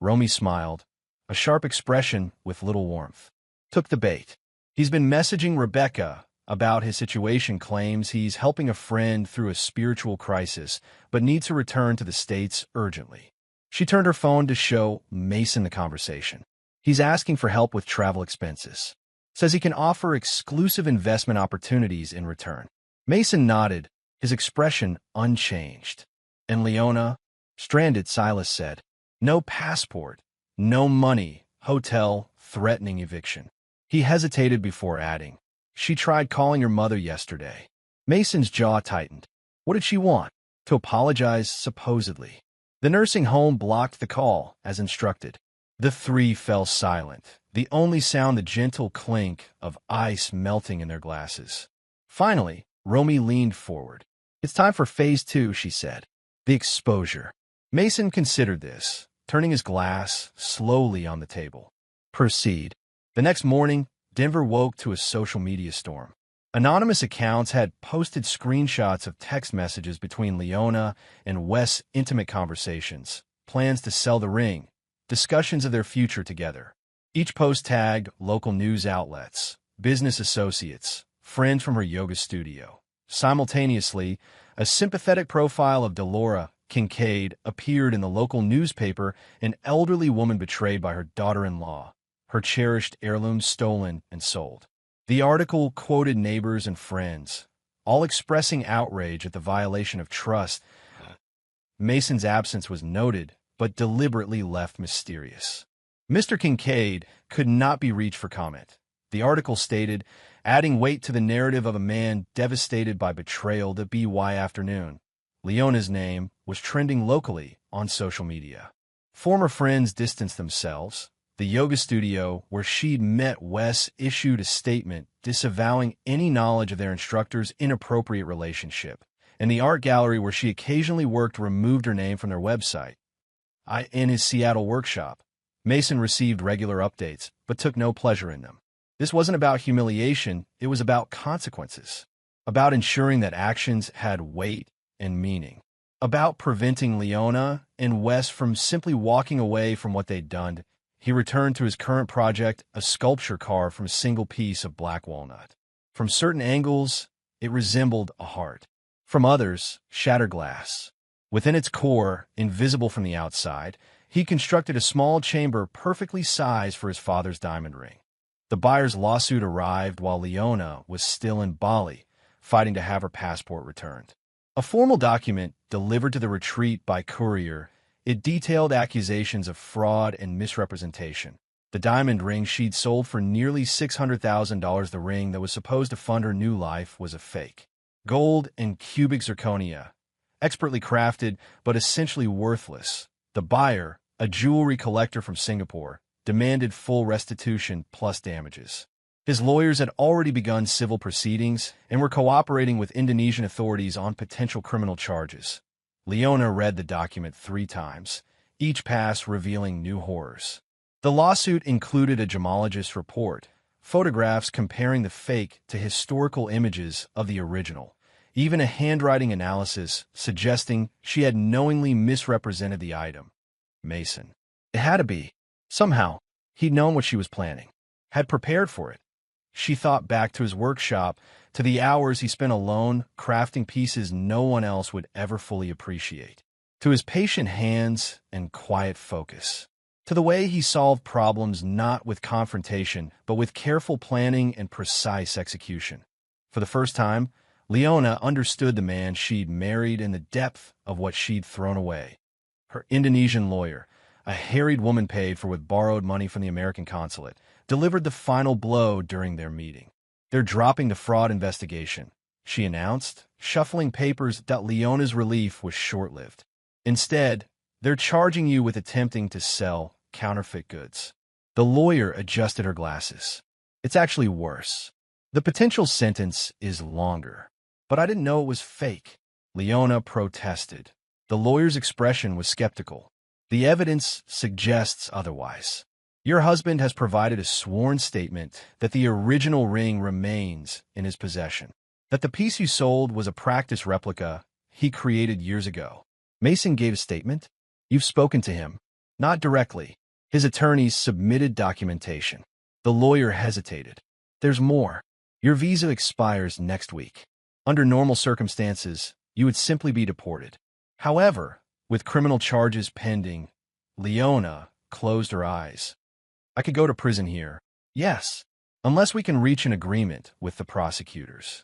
A: Romy smiled, a sharp expression with little warmth. Took the bait. He's been messaging Rebecca about his situation, claims he's helping a friend through a spiritual crisis, but needs to return to the States urgently. She turned her phone to show Mason the conversation. He's asking for help with travel expenses. Says he can offer exclusive investment opportunities in return. Mason nodded, his expression unchanged. And Leona? Stranded, Silas said. No passport, no money, hotel, threatening eviction. He hesitated before adding, she tried calling your mother yesterday. Mason's jaw tightened. What did she want? To apologize, supposedly. The nursing home blocked the call, as instructed. The three fell silent, the only sound the gentle clink of ice melting in their glasses. Finally, Romy leaned forward. It's time for phase 2, she said. The exposure. Mason considered this, turning his glass slowly on the table. Proceed. The next morning, Denver woke to a social media storm. Anonymous accounts had posted screenshots of text messages between Leona and Wes' intimate conversations, plans to sell the ring, discussions of their future together. Each post tagged local news outlets, business associates, friends from her yoga studio. Simultaneously, a sympathetic profile of Delora Kincaid appeared in the local newspaper, an elderly woman betrayed by her daughter-in-law, her cherished heirlooms stolen and sold. The article quoted neighbors and friends, all expressing outrage at the violation of trust. Mason's absence was noted, but deliberately left mysterious. Mr. Kincaid could not be reached for comment. The article stated, adding weight to the narrative of a man devastated by betrayal. The BY afternoon. Leona's name was trending locally on social media. Former friends distanced themselves. The yoga studio where she'd met Wes issued a statement disavowing any knowledge of their instructor's inappropriate relationship, and the art gallery where she occasionally worked removed her name from their website. In his Seattle workshop, Mason received regular updates, but took no pleasure in them. This wasn't about humiliation, it was about consequences, about ensuring that actions had weight and meaning, about preventing Leona and Wes from simply walking away from what they'd done. He returned to his current project, a sculpture carved from a single piece of black walnut. From certain angles, it resembled a heart. From others, shattered glass. Within its core, invisible from the outside, he constructed a small chamber perfectly sized for his father's diamond ring. The buyer's lawsuit arrived while Leona was still in Bali, fighting to have her passport returned. A formal document delivered to the retreat by courier, it detailed accusations of fraud and misrepresentation. The diamond ring she'd sold for nearly $600,000. The ring that was supposed to fund her new life was a fake. Gold and cubic zirconia, expertly crafted but essentially worthless. The buyer, a jewelry collector from Singapore, demanded full restitution plus damages. His lawyers had already begun civil proceedings and were cooperating with Indonesian authorities on potential criminal charges. Leona read the document 3 times, each pass revealing new horrors. The lawsuit included a gemologist's report, photographs comparing the fake to historical images of the original, even a handwriting analysis suggesting she had knowingly misrepresented the item. Mason. It had to be. Somehow, he'd known what she was planning, had prepared for it. She thought back to his workshop, to the hours he spent alone crafting pieces no one else would ever fully appreciate, to his patient hands and quiet focus, to the way he solved problems not with confrontation but with careful planning and precise execution. For the first time, Leona understood the man she'd married and the depth of what she'd thrown away. Her Indonesian lawyer, a harried woman paid for with borrowed money from the American consulate, delivered the final blow during their meeting. They're dropping the fraud investigation, she announced, shuffling papers. Leona's relief was short-lived. Instead, they're charging you with attempting to sell counterfeit goods. The lawyer adjusted her glasses. It's actually worse. The potential sentence is longer. But I didn't know it was fake. Leona protested. The lawyer's expression was skeptical. The evidence suggests otherwise. Your husband has provided a sworn statement that the original ring remains in his possession, that the piece you sold was a practice replica he created years ago. Mason gave a statement. You've spoken to him. Not directly. His attorneys submitted documentation. The lawyer hesitated. There's more. Your visa expires next week. Under normal circumstances, you would simply be deported. However, with criminal charges pending, Leona closed her eyes. I could go to prison here. Yes, unless we can reach an agreement with the prosecutors.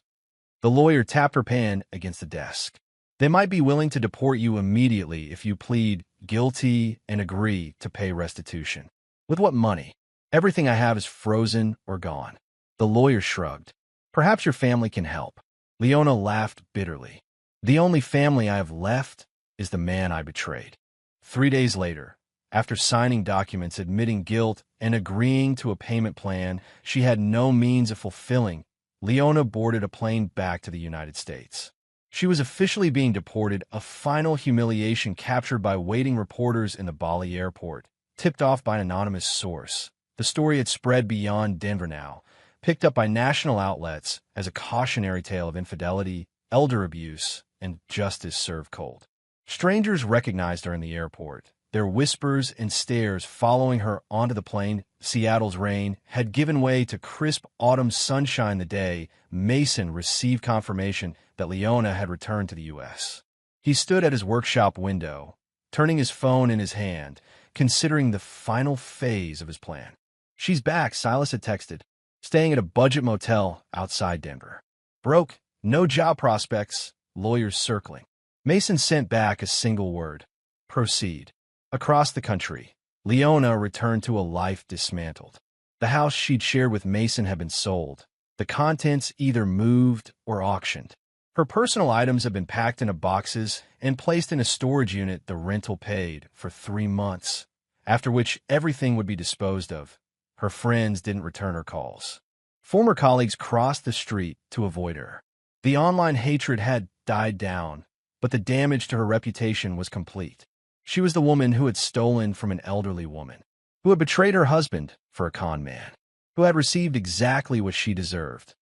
A: The lawyer tapped her pen against the desk. They might be willing to deport you immediately if you plead guilty and agree to pay restitution. With what money? Everything I have is frozen or gone. The lawyer shrugged. Perhaps your family can help. Leona laughed bitterly. The only family I have left is the man I betrayed. 3 days later, after signing documents admitting guilt and agreeing to a payment plan she had no means of fulfilling, Leona boarded a plane back to the United States. She was officially being deported, a final humiliation captured by waiting reporters in the Bali airport, tipped off by an anonymous source. The story had spread beyond Denver now, picked up by national outlets as a cautionary tale of infidelity, elder abuse, and justice served cold. Strangers recognized her in the airport, their whispers and stares following her onto the plane. Seattle's rain had given way to crisp autumn sunshine the day Mason received confirmation that Leona had returned to the U.S. He stood at his workshop window, turning his phone in his hand, considering the final phase of his plan. "She's back," Silas had texted, staying at a budget motel outside Denver. "Broke, no job prospects, lawyers circling." Mason sent back a single word: proceed. Across the country, Leona returned to a life dismantled. The house she'd shared with Mason had been sold, the contents either moved or auctioned. Her personal items had been packed into boxes and placed in a storage unit the rental paid for 3 months, after which everything would be disposed of. Her friends didn't return her calls. Former colleagues crossed the street to avoid her. The online hatred had died down, but the damage to her reputation was complete. She was the woman who had stolen from an elderly woman, who had betrayed her husband for a con man, who had received exactly what she deserved.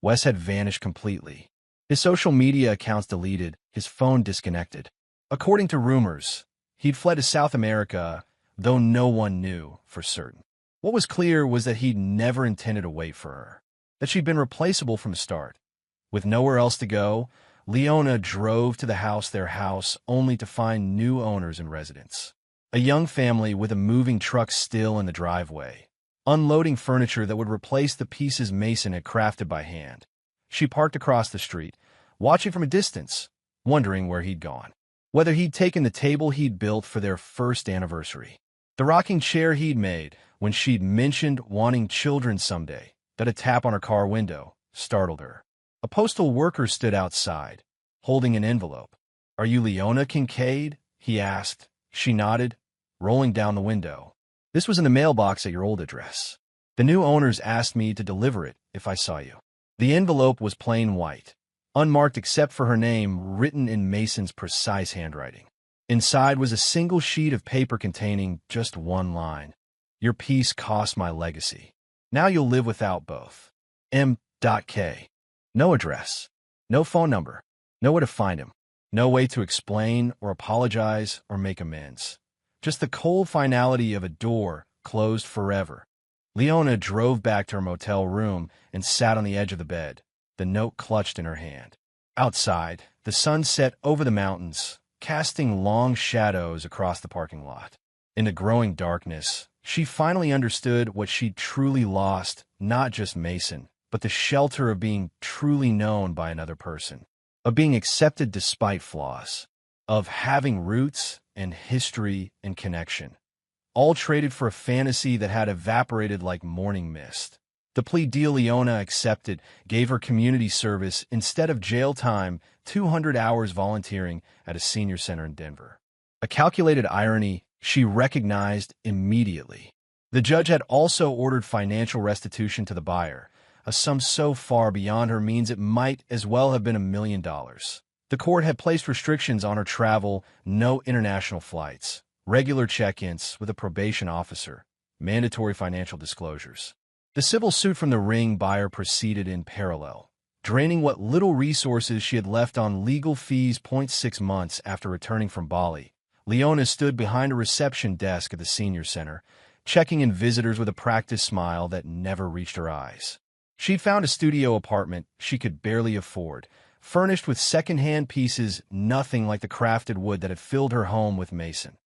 A: Wes had vanished completely. His social media accounts deleted, his phone disconnected. According to rumors, he'd fled to South America, though no one knew for certain. What was clear was that he'd never intended to wait for her, that she'd been replaceable from the start. With nowhere else to go, Leona drove to their house only to find new owners and residents. A young family with a moving truck still in the driveway, unloading furniture that would replace the pieces Mason had crafted by hand. She parked across the street, watching from a distance, wondering where he'd gone. Whether he'd taken the table he'd built for their first anniversary, the rocking chair he'd made when she'd mentioned wanting children someday. That a tap on her car window startled her. A postal worker stood outside, holding an envelope. "Are you Leona Kincaid?" he asked. She nodded, rolling down the window. "This was in the mailbox at your old address. The new owners asked me to deliver it if I saw you." The envelope was plain white, unmarked except for her name written in Mason's precise handwriting. Inside was a single sheet of paper containing just one line: "Your piece cost my legacy. Now you'll live without both. M.K." No address, no phone number, nowhere to find him, no way to explain or apologize or make amends. Just the cold finality of a door closed forever. Leona drove back to her motel room and sat on the edge of the bed, the note clutched in her hand. Outside, the sun set over the mountains, casting long shadows across the parking lot. In the growing darkness, she finally understood what she'd truly lost: not just Mason, but the shelter of being truly known by another person, of being accepted despite flaws, of having roots and history and connection, all traded for a fantasy that had evaporated like morning mist. The plea deal Leona accepted gave her community service instead of jail time, 200 hours volunteering at a senior center in Denver. A calculated irony she recognized immediately. The judge had also ordered financial restitution to the buyer, a sum so far beyond her means it might as well have been $1 million. The court had placed restrictions on her travel: no international flights, regular check-ins with a probation officer, mandatory financial disclosures. The civil suit from the ring buyer proceeded in parallel, draining what little resources she had left on legal fees. 6 months after returning from Bali, Leona stood behind a reception desk at the senior center, checking in visitors with a practiced smile that never reached her eyes. She'd found a studio apartment she could barely afford, furnished with second-hand pieces nothing like the crafted wood that had filled her home with Mason.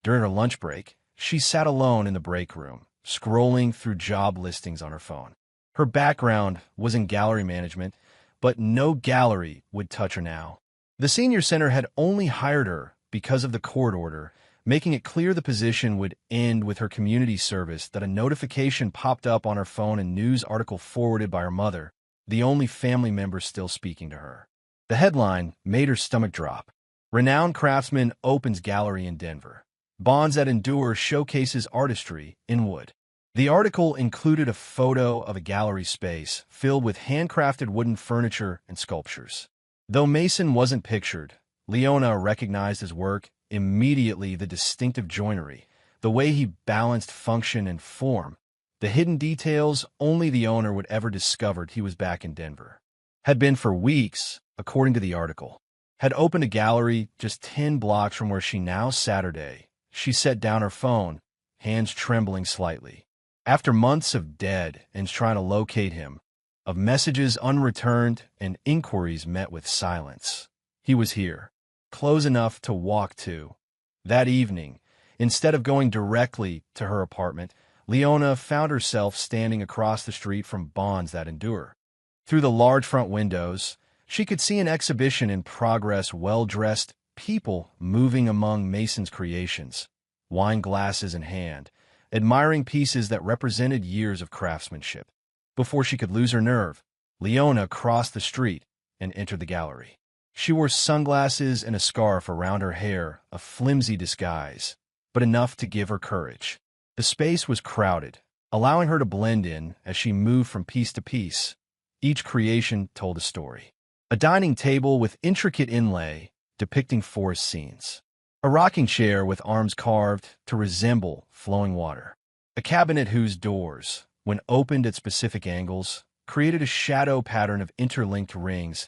A: During her lunch break, she sat alone in the break room, scrolling through job listings on her phone. Her background was in gallery management, but no gallery would touch her now. The senior center had only hired her because of the court order, making it clear the position would end with her community service that a notification popped up on her phone, a news article forwarded by her mother, the only family member still speaking to her. The headline made her stomach drop. "Renowned craftsman opens gallery in Denver. Bonds that endure showcases artistry in wood." The article included a photo of a gallery space filled with handcrafted wooden furniture and sculptures. Though Mason wasn't pictured, Leona recognized his work immediately: the distinctive joinery, the way he balanced function and form, the hidden details only the owner would ever discovered. He was back in Denver. Had been for weeks, according to the article. Had opened a gallery just 10 blocks from where she now Saturday. She set down her phone, hands trembling slightly. After months of dead and trying to locate him, of messages unreturned and inquiries met with silence, he was here, close enough to walk to. That evening, instead of going directly to her apartment, Leona found herself standing across the street from Bonds That Endure. Through the large front windows, she could see an exhibition in progress, well-dressed people moving among Mason's creations, wine glasses in hand, admiring pieces that represented years of craftsmanship. Before she could lose her nerve, Leona crossed the street and entered the gallery. She wore sunglasses and a scarf around her hair, a flimsy disguise, but enough to give her courage. The space was crowded, allowing her to blend in as she moved from piece to piece. Each creation told a story. A dining table with intricate inlay depicting forest scenes. A rocking chair with arms carved to resemble flowing water. A cabinet whose doors, when opened at specific angles, created a shadow pattern of interlinked rings.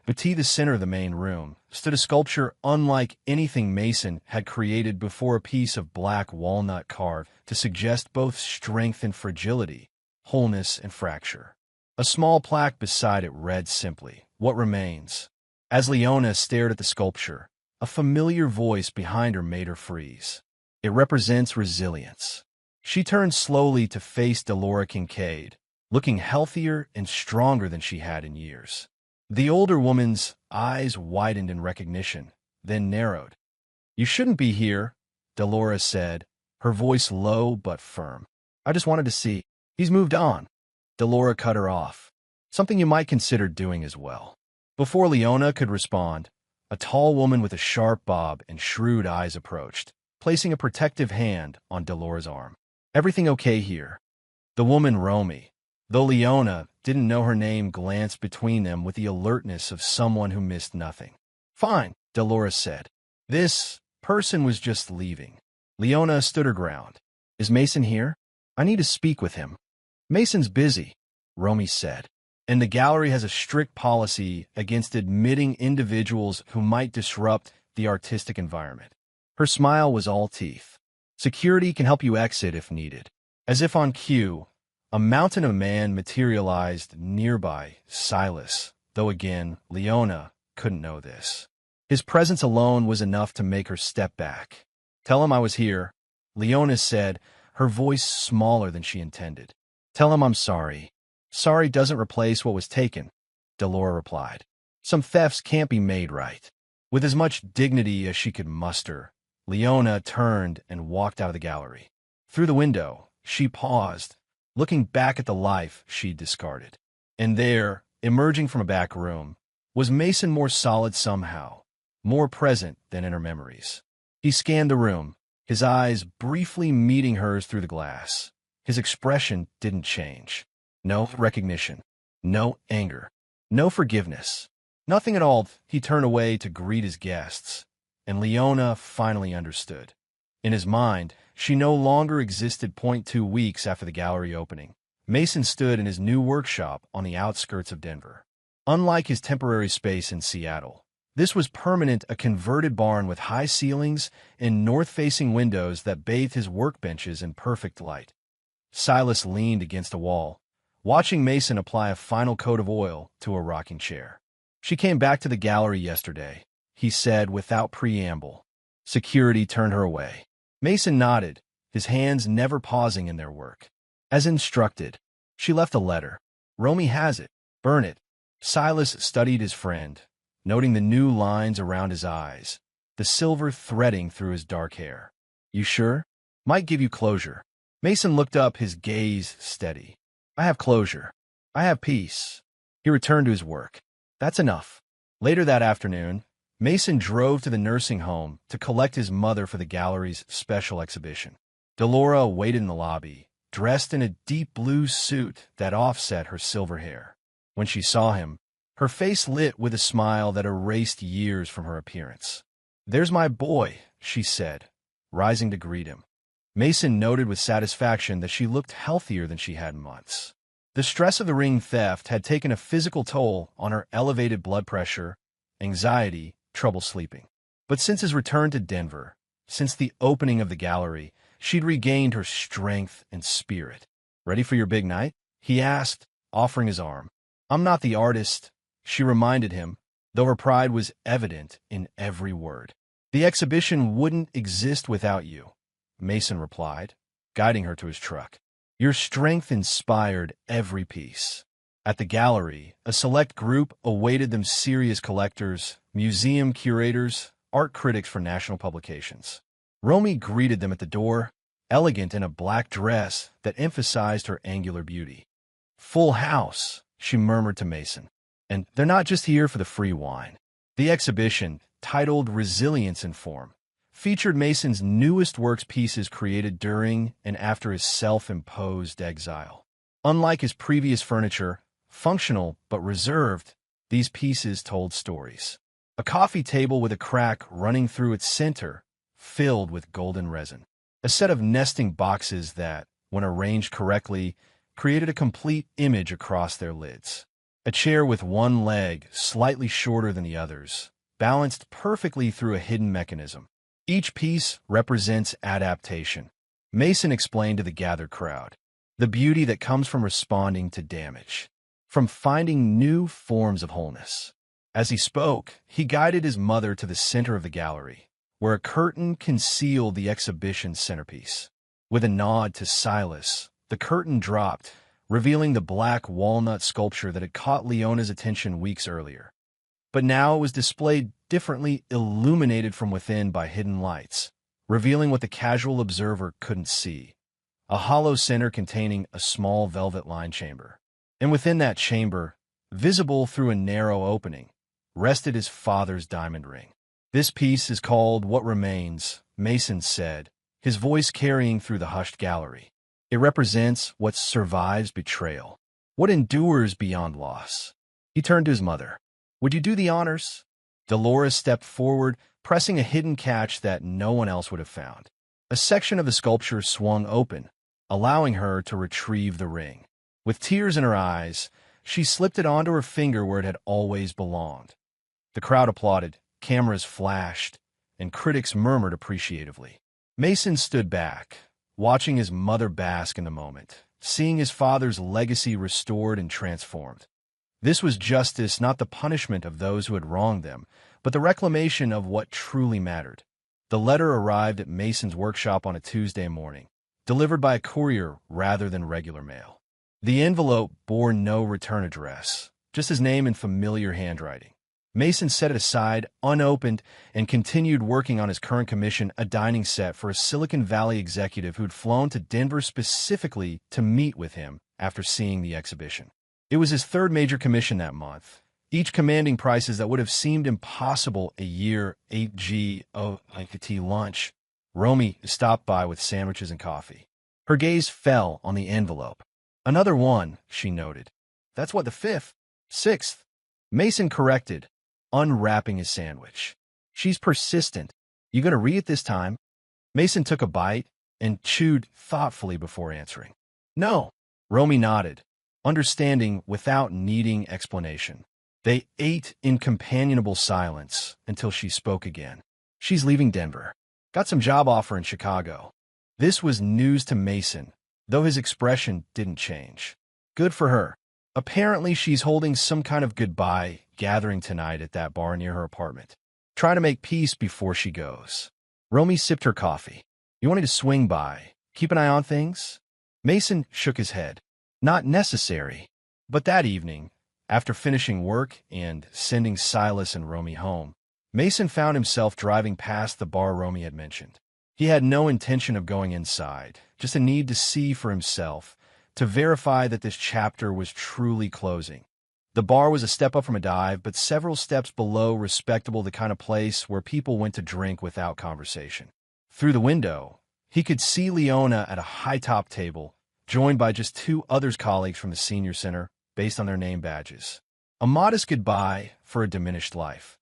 A: Beneath the center of the main room stood a sculpture unlike anything Mason had created before, a piece of black walnut carved to suggest both strength and fragility, wholeness and fracture. A small plaque beside it read simply, "What remains?" As Leona stared at the sculpture, a familiar voice behind her made her freeze. It represents resilience. She turned slowly to face Delora Kincaid, looking healthier and stronger than she had in years. The older woman's eyes widened in recognition, then narrowed. "You shouldn't be here," Delora said, her voice low but firm. "I just wanted to see. He's moved on." Delora cut her off. "Something you might consider doing as well." Before Leona could respond, a tall woman with a sharp bob and shrewd eyes approached, placing a protective hand on Delora's arm. "Everything okay here?" The woman, Romy, though Leona didn't know her name, glanced between them with the alertness of someone who missed nothing. "Fine," Delora said. This person was just leaving. Leona stood her ground. "Is Mason here? I need to speak with him." "Mason's busy," Romy said, "and the gallery has a strict policy against admitting individuals who might disrupt the artistic environment." Her smile was all teeth. "Security can help you exit if needed." As if on cue, a mountain of man materialized nearby, Silas, though again, Leona couldn't know this. His presence alone was enough to make her step back. "Tell him I was here," Leona said, her voice smaller than she intended. "Tell him I'm sorry." "Sorry doesn't replace what was taken," Delora replied. "Some thefts can't be made right." With as much dignity as she could muster, Leona turned and walked out of the gallery. Through the window, she paused, looking back at the life she'd discarded. And there, emerging from a back room, was Mason, more solid somehow, more present than in her memories. He scanned the room, his eyes briefly meeting hers through the glass. His expression didn't change. No recognition, no anger, no forgiveness, nothing at all. He turned away to greet his guests, and Leona finally understood. In his mind, she no longer existed. 2 weeks after the gallery opening, Mason stood in his new workshop on the outskirts of Denver. Unlike his temporary space in Seattle, this was permanent, a converted barn with high ceilings and north-facing windows that bathed his workbenches in perfect light. Silas leaned against a wall, watching Mason apply a final coat of oil to a rocking chair. "She came back to the gallery yesterday," he said without preamble. Security turned her away. Mason nodded, his hands never pausing in their work. "As instructed. She left a letter. Romy has it. Burn it." Silas studied his friend, noting the new lines around his eyes, the silver threading through his dark hair. "You sure? Might give you closure." Mason looked up, his gaze steady. "I have closure. I have peace." He returned to his work. "That's enough." Later that afternoon, Mason drove to the nursing home to collect his mother for the gallery's special exhibition. Delora waited in the lobby, dressed in a deep blue suit that offset her silver hair. When she saw him, her face lit with a smile that erased years from her appearance. "There's my boy," she said, rising to greet him. Mason noted with satisfaction that she looked healthier than she had in months. The stress of the ring theft had taken a physical toll on her. Elevated blood pressure, anxiety, trouble sleeping. But since his return to Denver, Since the opening of the gallery, she'd regained her strength and spirit. "Ready for your big night?" he asked, offering his arm. "I'm not the artist," she reminded him, though her pride was evident in every word. "The exhibition wouldn't exist without you," Mason replied, guiding her to his truck. "Your strength inspired every piece." At the gallery, a select group awaited them: serious collectors, museum curators, art critics for national publications. Romy greeted them at the door, elegant in a black dress that emphasized her angular beauty. "Full house," she murmured to Mason. "And they're not just here for the free wine." The exhibition, titled Resilience in Form, featured Mason's newest works, pieces created during and after his self-imposed exile. Unlike his previous furniture, functional but reserved, these pieces told stories. A coffee table with a crack running through its center, filled with golden resin. A set of nesting boxes that, when arranged correctly, created a complete image across their lids. A chair with one leg slightly shorter than the others, balanced perfectly through a hidden mechanism. Each piece represents adaptation, Mason explained to the gathered crowd. The beauty that comes from responding to damage, from finding new forms of wholeness. As he spoke, he guided his mother to the center of the gallery, where a curtain concealed the exhibition's centerpiece. With a nod to Silas, the curtain dropped, revealing the black walnut sculpture that had caught Leona's attention weeks earlier. But now it was displayed differently, illuminated from within by hidden lights, revealing what the casual observer couldn't see: a hollow center containing a small velvet-lined chamber. And within that chamber, visible through a narrow opening, rested his father's diamond ring. "This piece is called What Remains," Mason said, his voice carrying through the hushed gallery. "It represents what survives betrayal, what endures beyond loss." He turned to his mother. "Would you do the honors?" Dolores stepped forward, pressing a hidden catch that no one else would have found. A section of the sculpture swung open, allowing her to retrieve the ring. With tears in her eyes, she slipped it onto her finger where it had always belonged. The crowd applauded, cameras flashed, and critics murmured appreciatively. Mason stood back, watching his mother bask in the moment, seeing his father's legacy restored and transformed. This was justice, not the punishment of those who had wronged them, but the reclamation of what truly mattered. The letter arrived at Mason's workshop on a Tuesday morning, delivered by a courier rather than regular mail. The envelope bore no return address, just his name in familiar handwriting. Mason set it aside, unopened, and continued working on his current commission, a dining set for a Silicon Valley executive who'd flown to Denver specifically to meet with him after seeing the exhibition. It was his third major commission that month, each commanding prices that would have seemed impossible a year. 8G lunch. Romy stopped by with sandwiches and coffee. Her gaze fell on the envelope. "Another one," she noted. "That's what, the fifth?" "Sixth," Mason corrected, unwrapping his sandwich. "She's persistent. You gonna read it this time?" Mason took a bite and chewed thoughtfully before answering. "No." Romy nodded, understanding without needing explanation. They ate in companionable silence until she spoke again. "She's leaving Denver. Got some job offer in Chicago." This was news to Mason, though his expression didn't change. "Good for her. Apparently she's holding some kind of goodbye gathering tonight at that bar near her apartment. Try to make peace before she goes." Romy sipped her coffee. "You want me to swing by? Keep an eye on things?" Mason shook his head. "Not necessary." But that evening, after finishing work and sending Silas and Romy home, Mason found himself driving past the bar Romy had mentioned. He had no intention of going inside, just a need to see for himself, to verify that this chapter was truly closing. The bar was a step up from a dive, but several steps below respectable, the kind of place where people went to drink without conversation. Through the window, he could see Leona at a high-top table, joined by just two others, colleagues from the senior center, based on their name badges. A modest goodbye for a diminished life.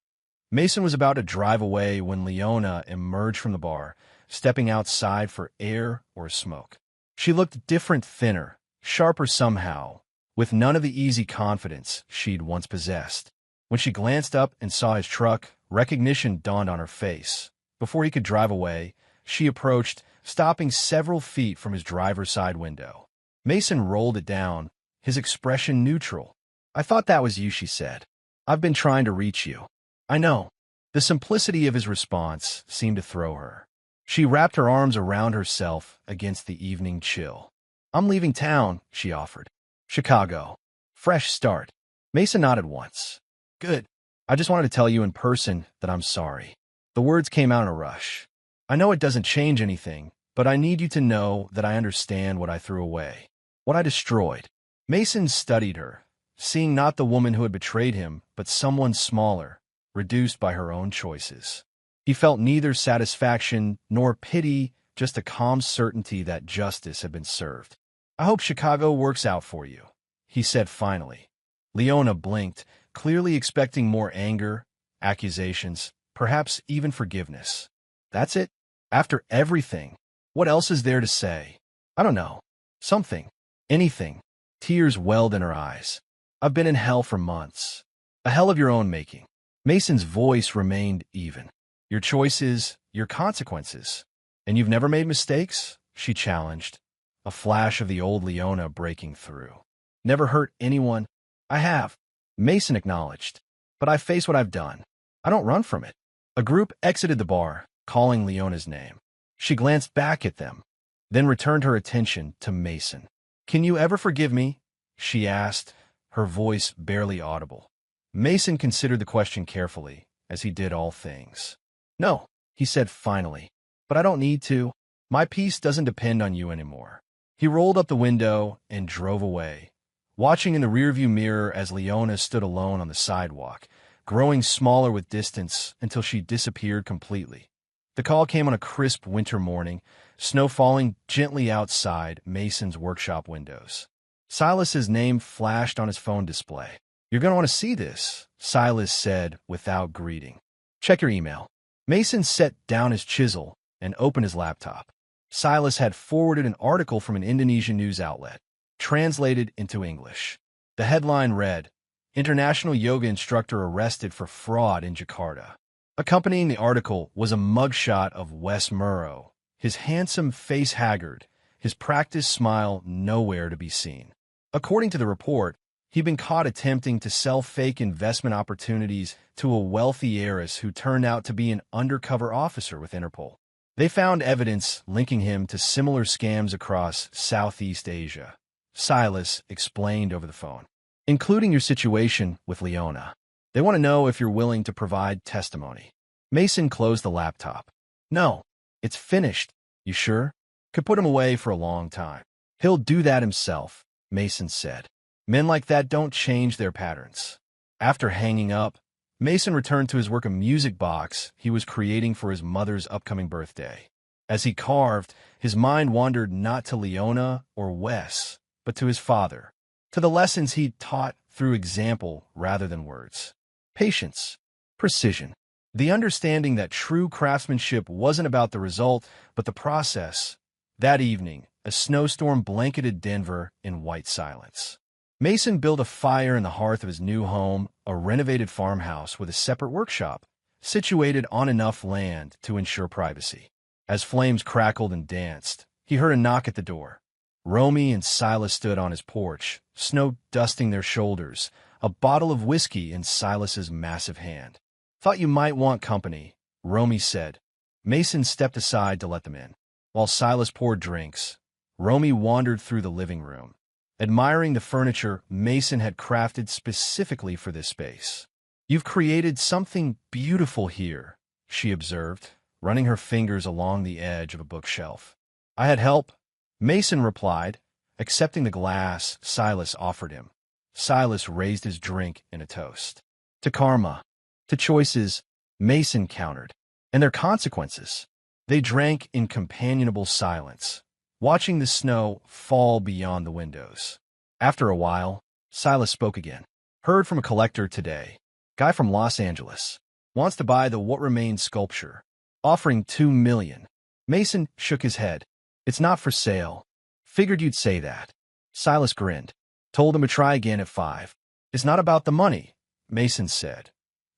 A: Mason was about to drive away when Leona emerged from the bar, stepping outside for air or smoke. She looked different, thinner, sharper somehow, with none of the easy confidence she'd once possessed. When she glanced up and saw his truck, recognition dawned on her face, Before he could drive away, she approached, stopping several feet from his driver's side window. Mason rolled it down, his expression neutral. "I thought that was you," she said. "I've been trying to reach you." "I know." The simplicity of his response seemed to throw her. She wrapped her arms around herself against the evening chill. "I'm leaving town," she offered. "Chicago. Fresh start." Mason nodded once. "Good. I just wanted to tell you in person that I'm sorry." The words came out in a rush. "I know it doesn't change anything, but I need you to know that I understand what I threw away, what I destroyed." Mason studied her, seeing not the woman who had betrayed him, but someone smaller, reduced by her own choices. He felt neither satisfaction nor pity, just a calm certainty that justice had been served. "I hope Chicago works out for you," he said finally. Leona blinked, clearly expecting more anger, accusations, perhaps even forgiveness. "That's it? After everything? What else is there to say?" "I don't know. Something. Anything." Tears welled in her eyes. "I've been in hell for months. A hell of your own making." Mason's voice remained even. "Your choices, your consequences. And you've never made mistakes?" she challenged, a flash of the old Leona breaking through. "Never hurt anyone?" "I have," Mason acknowledged. "But I face what I've done. I don't run from it." A group exited the bar, calling Leona's name. She glanced back at them, then returned her attention to Mason. "Can you ever forgive me?" she asked, her voice barely audible. Mason considered the question carefully, as he did all things. "No," he said finally, "but I don't need to. My peace doesn't depend on you anymore." He rolled up the window and drove away, watching in the rearview mirror as Leona stood alone on the sidewalk, growing smaller with distance until she disappeared completely. The call came on a crisp winter morning, snow falling gently outside Mason's workshop windows. Silas's name flashed on his phone display. "You're going to want to see this," Silas said without greeting. "Check your email." Mason set down his chisel and opened his laptop. Silas had forwarded an article from an Indonesian news outlet, translated into English. The headline read, "International yoga instructor arrested for fraud in Jakarta." Accompanying the article was a mugshot of Wes Murrow, his handsome face haggard, his practiced smile nowhere to be seen. According to the report, he'd been caught attempting to sell fake investment opportunities to a wealthy heiress who turned out to be an undercover officer with Interpol. They found evidence linking him to similar scams across Southeast Asia, Silas explained over the phone, "including your situation with Leona. They want to know if you're willing to provide testimony." Mason closed the laptop. "No, it's finished." "You sure?" "Could put him away for a long time." "He'll do that himself," Mason said. "Men like that don't change their patterns." After hanging up, Mason returned to his work a music box he was creating for his mother's upcoming birthday. As he carved, his mind wandered not to Leona or Wes, but to his father, to the lessons he'd taught through example rather than words. Patience, precision, the understanding that true craftsmanship wasn't about the result, but the process. That evening, a snowstorm blanketed Denver in white silence. Mason built a fire in the hearth of his new home, a renovated farmhouse with a separate workshop, situated on enough land to ensure privacy. As flames crackled and danced, he heard a knock at the door. Romy and Silas stood on his porch, snow dusting their shoulders, a bottle of whiskey in Silas's massive hand. "Thought you might want company," Romy said. Mason stepped aside to let them in. While Silas poured drinks, Romy wandered through the living room, admiring the furniture Mason had crafted specifically for this space. "You've created something beautiful here," she observed, running her fingers along the edge of a bookshelf. "I had help," Mason replied, accepting the glass Silas offered him. Silas raised his drink in a toast. "To karma, to choices," Mason countered, "and their consequences." They drank in companionable silence, watching the snow fall beyond the windows. After a while, Silas spoke again. "Heard from a collector today. Guy from Los Angeles. Wants to buy the What Remains sculpture. Offering $2 million. Mason shook his head. "It's not for sale. Figured you'd say that." Silas grinned. Told him to try again at 5. "It's not about the money," Mason said.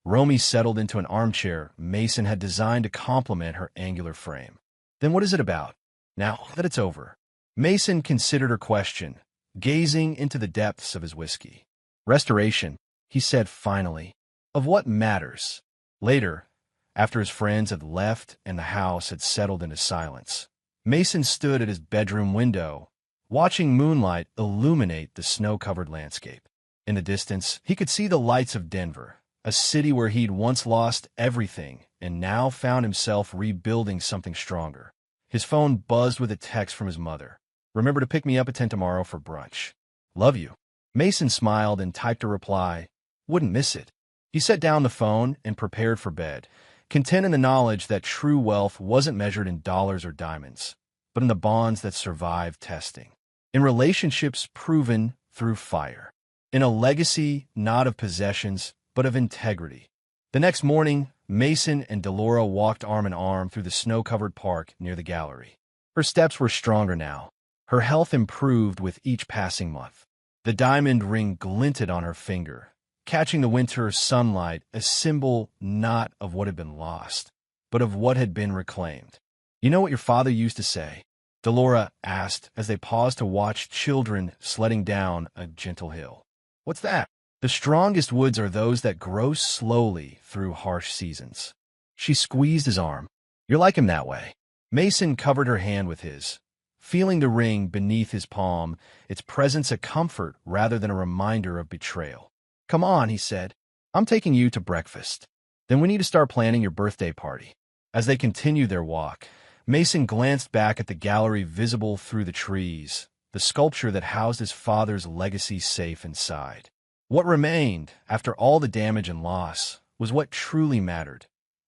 A: Romy settled into an armchair Mason had designed to complement her angular frame. Then what is it about? Now that it's over. Mason considered her question, gazing into the depths of his whiskey. Restoration, he said finally, of what matters. Later, after his friends had left and the house had settled into silence, Mason stood at his bedroom window, watching moonlight illuminate the snow-covered landscape. In the distance, he could see the lights of Denver, a city where he'd once lost everything and now found himself rebuilding something stronger. His phone buzzed with a text from his mother. "Remember to pick me up at 10 tomorrow for brunch. Love you." Mason smiled and typed a reply. Wouldn't miss it. He set down the phone and prepared for bed, content in the knowledge that true wealth wasn't measured in dollars or diamonds, but in the bonds that survived testing, in relationships proven through fire, in a legacy not of possessions, but of integrity. The next morning, Mason and Delora walked arm in arm through the snow-covered park near the gallery. Her steps were stronger now. Her health improved with each passing month. The diamond ring glinted on her finger, catching the winter sunlight, a symbol not of what had been lost, but of what had been reclaimed. "You know what your father used to say?" Delora asked as they paused to watch children sledding down a gentle hill. "What's that?" "The strongest woods are those that grow slowly through harsh seasons." She squeezed his arm. "You're like him that way." Mason covered her hand with his, feeling the ring beneath his palm, its presence a comfort rather than a reminder of betrayal. "Come on," he said. "I'm taking you to breakfast. Then we need to start planning your birthday party." As they continued their walk, Mason glanced back at the gallery visible through the trees, the sculpture that housed his father's legacy safe inside. What remained, after all the damage and loss, was what truly mattered.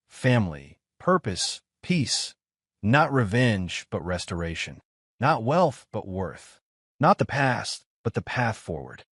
A: Family, purpose, peace. Not revenge, but restoration. Not wealth, but worth. Not the past, but the path forward.